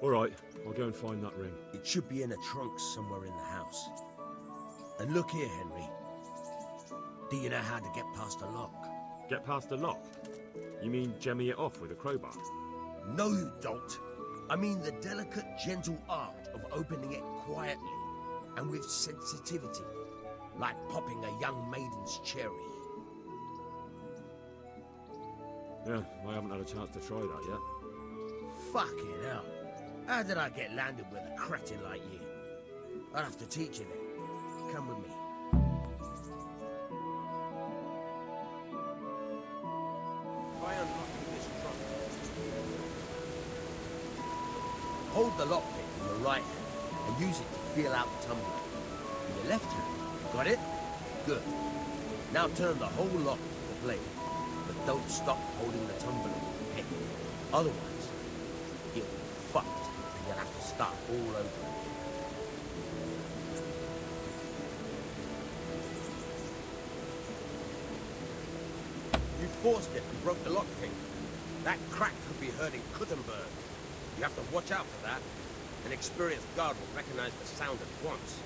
All right, I'll go and find that ring. It should be in a trunk somewhere in the house. And look here, Henry. Do you know how to get past a lock? Get past the lock? You mean jemmy it off with a crowbar? No, you don't. I mean the delicate, gentle art of opening it quietly and with sensitivity, like popping a young maiden's cherry. Yeah, I haven't had a chance to try that yet. Fucking hell. How did I get landed with a cretin like you? I'll have to teach you then. Come with me. Try unlocking this trunk. Hold the lockpick in your right hand and use it to feel out the tumbler. In your left hand. Got it? Good. Now turn the whole lock to the blade, but don't stop holding the tumbler with the pick. Otherwise, you'll be fucked and you'll have to start all over again. You forced it and broke the lockpick. That crack could be heard in Kuttenberg. You have to watch out for that. An experienced guard will recognize the sound at once.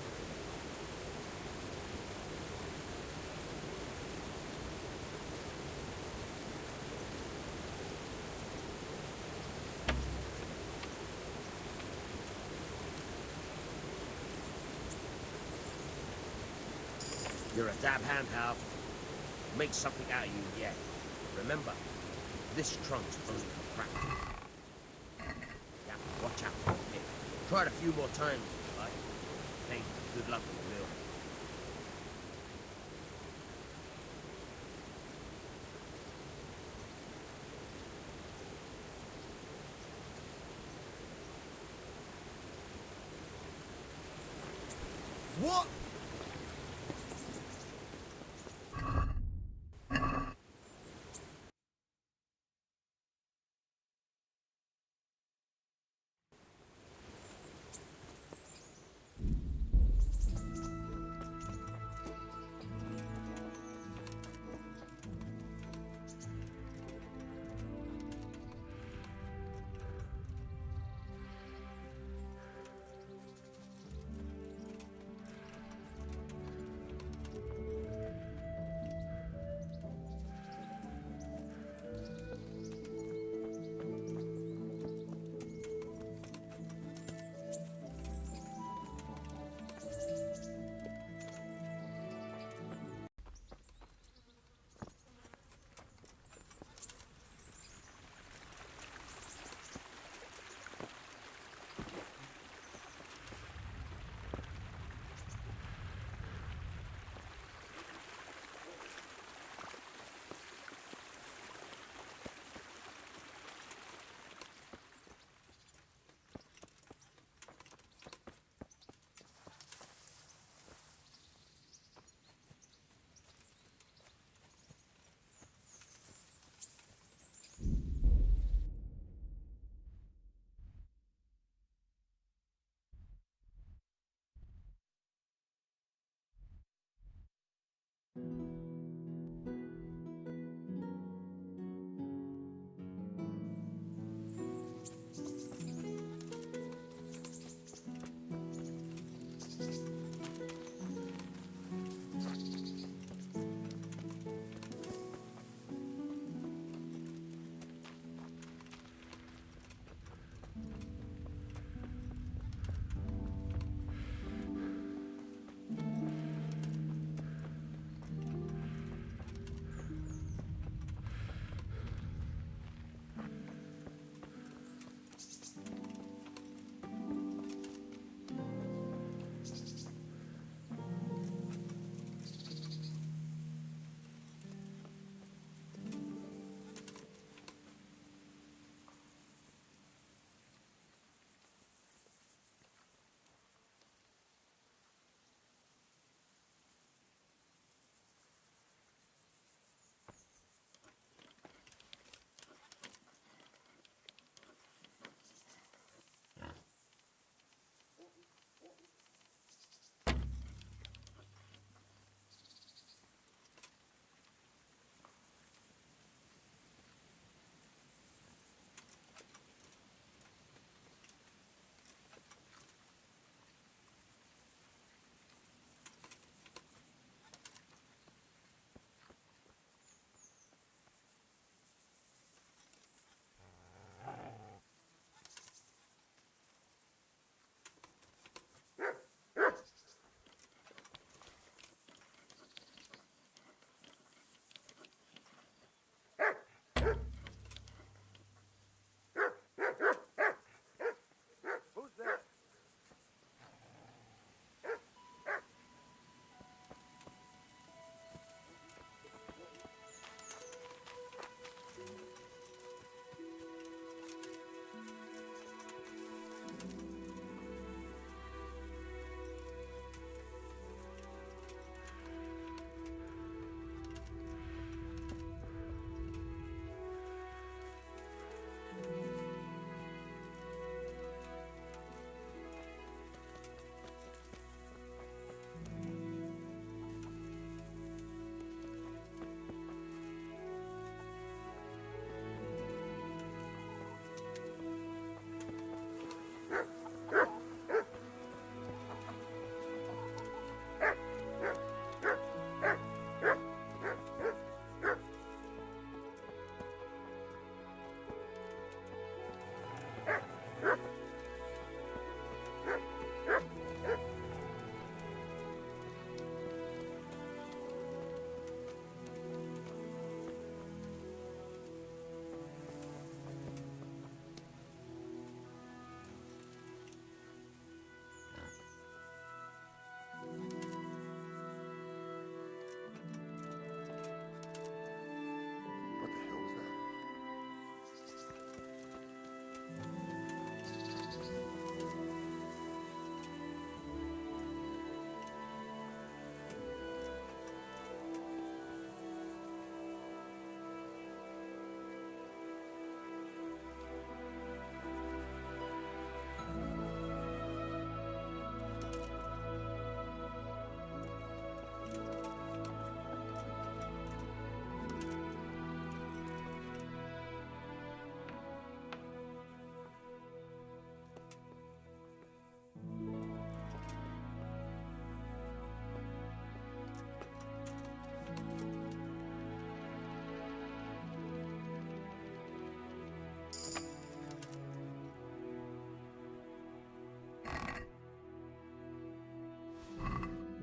You're a dab hand, Hal. Make something out of you yet. Remember, this trunk's only for practice. You have to watch out for it. Try it a few more times, if you like. Hey, good luck with the wheel. What?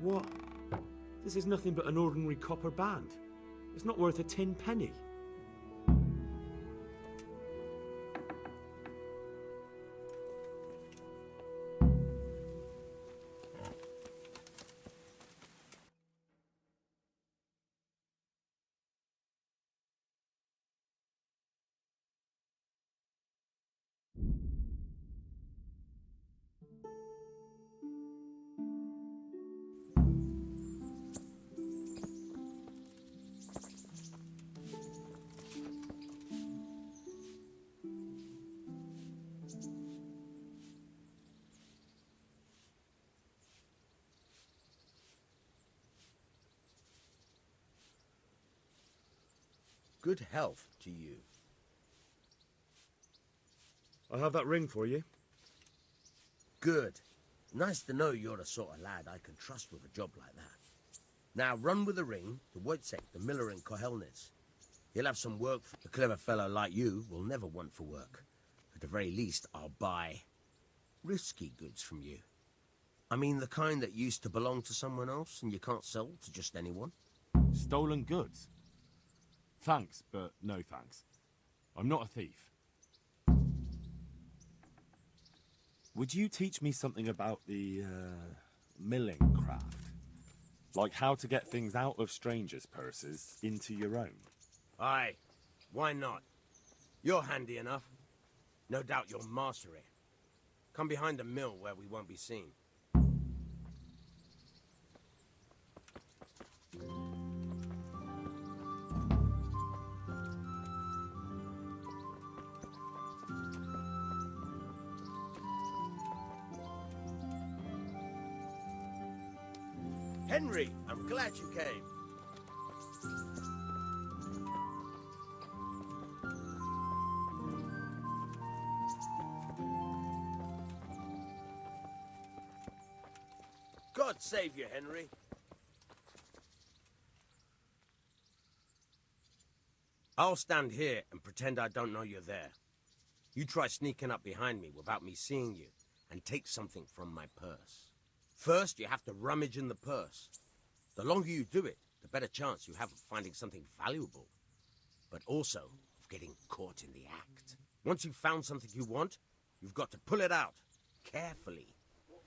What? This is nothing but an ordinary copper band. It's not worth a tin penny. Good health to you. I'll have that ring for you. Good. Nice to know you're the sort of lad I can trust with a job like that. Now run with the ring to Wojciech, the miller in Kohelnitz. He'll have some work. A clever fellow like you will never want for work. At the very least, I'll buy risky goods from you. I mean the kind that used to belong to someone else and you can't sell to just anyone. Stolen goods? Thanks, but no thanks. I'm not a thief. Would you teach me something about the, milling craft? Like how to get things out of strangers' purses into your own? Aye, why not? You're handy enough. No doubt you'll master it. Come behind the mill where we won't be seen. Henry, I'm glad you came. God save you, Henry. I'll stand here and pretend I don't know you're there. You try sneaking up behind me without me seeing you and take something from my purse. First, you have to rummage in the purse. The longer you do it, the better chance you have of finding something valuable, but also of getting caught in the act. Once you've found something you want, you've got to pull it out, carefully,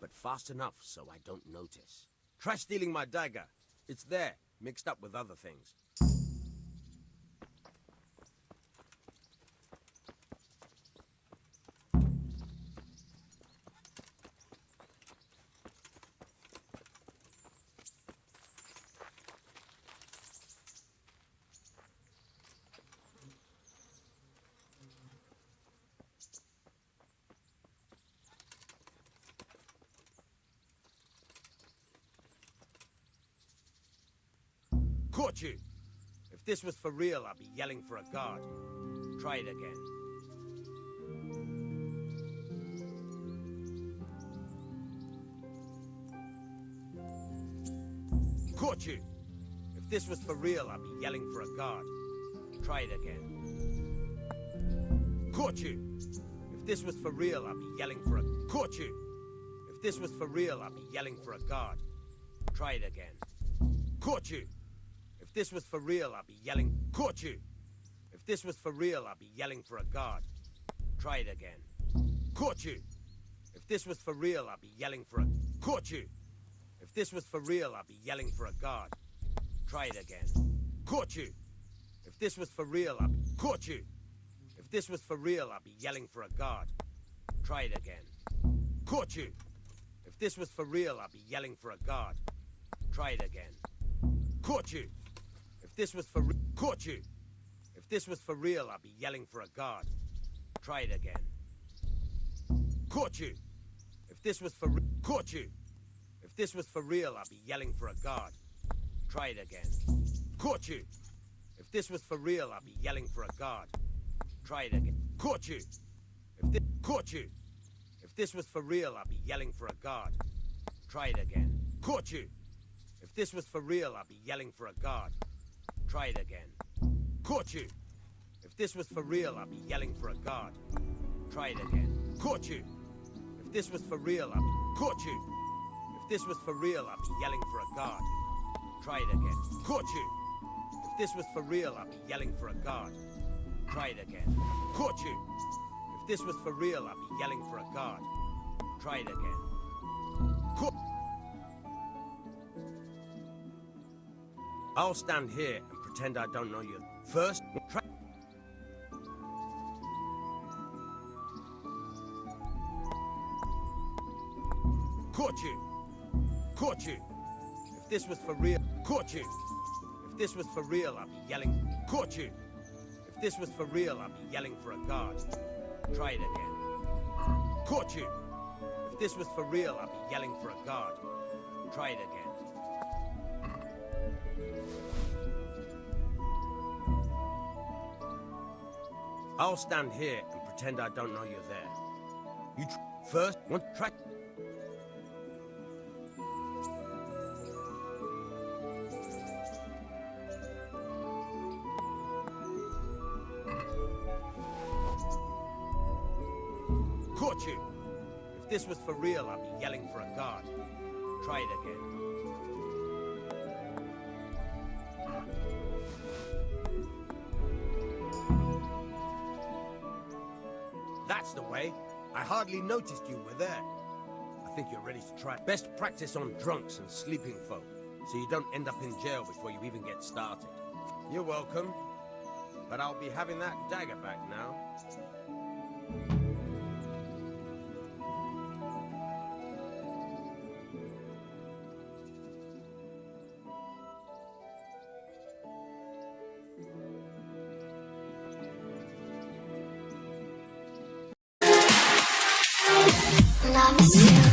but fast enough so I don't notice. Try stealing my dagger. It's there, mixed up with other things. Caught you! If this was for real, I'd be yelling for a guard. Try it again. Caught you! If this was for real, I'd be yelling for a guard. Try it again. Caught you! If this was for real, I'd be yelling for a... Caught you! If this was for real, I'd be yelling for a guard. Try it again. Caught you! If this was for real, I'd be yelling... Caught you! If this was for real, I'd be yelling for a guard. Try it again. Caught you! If this was for real, I'd be yelling for a... Caught you! If this was for real, I'd be yelling for a guard. Try it again. Caught you! If this was for real, I'd be... Caught you! If this was for real, I'd be yelling for a guard. Try it again. Caught you! If this was for real, I'd be yelling for a guard. Try it again. Caught you! If this was for caught you! If this was for real, I'd be yelling for a guard. Try it again. Caught you! If this was for caught you! If this was for real, I'd be yelling for a guard. Try it again. Caught you! If this was for real, I'd be yelling for a guard. Try it again. Caught you! If this caught you! If this was for real, I'd be yelling for a guard. Try it again. Caught you! If this was for real, I'd be yelling for a guard. Try it again. Caught you! If this was for real, I'd be yelling for a guard. Try it again. Caught you! If this was for real, I'd be... Caught you! If this was for real, I'd be yelling for a guard. Try it again. Caught you! If this was for real, I'd be yelling for a guard. Try it again. Caught you! If this was for real, I'd be yelling for a guard. Try it again. Caught. I'll stand here and pretend I don't know you. First, try. Caught you! Caught you! If this was for real, caught you! If this was for real, I'd be yelling. Caught you! If this was for real, I'd be yelling for a guard. Try it again. Caught you! If this was for real, I'd be yelling for a guard. Try it again. I'll stand here and pretend I don't know you're there. You first, one, try. Caught you! If this was for real, I'd be yelling for a guard. Try it again. That's the way. I hardly noticed you were there. I think you're ready to try. Best practice on drunks and sleeping folk, so you don't end up in jail before you even get started. You're welcome, but I'll be having that dagger back now. Love is you.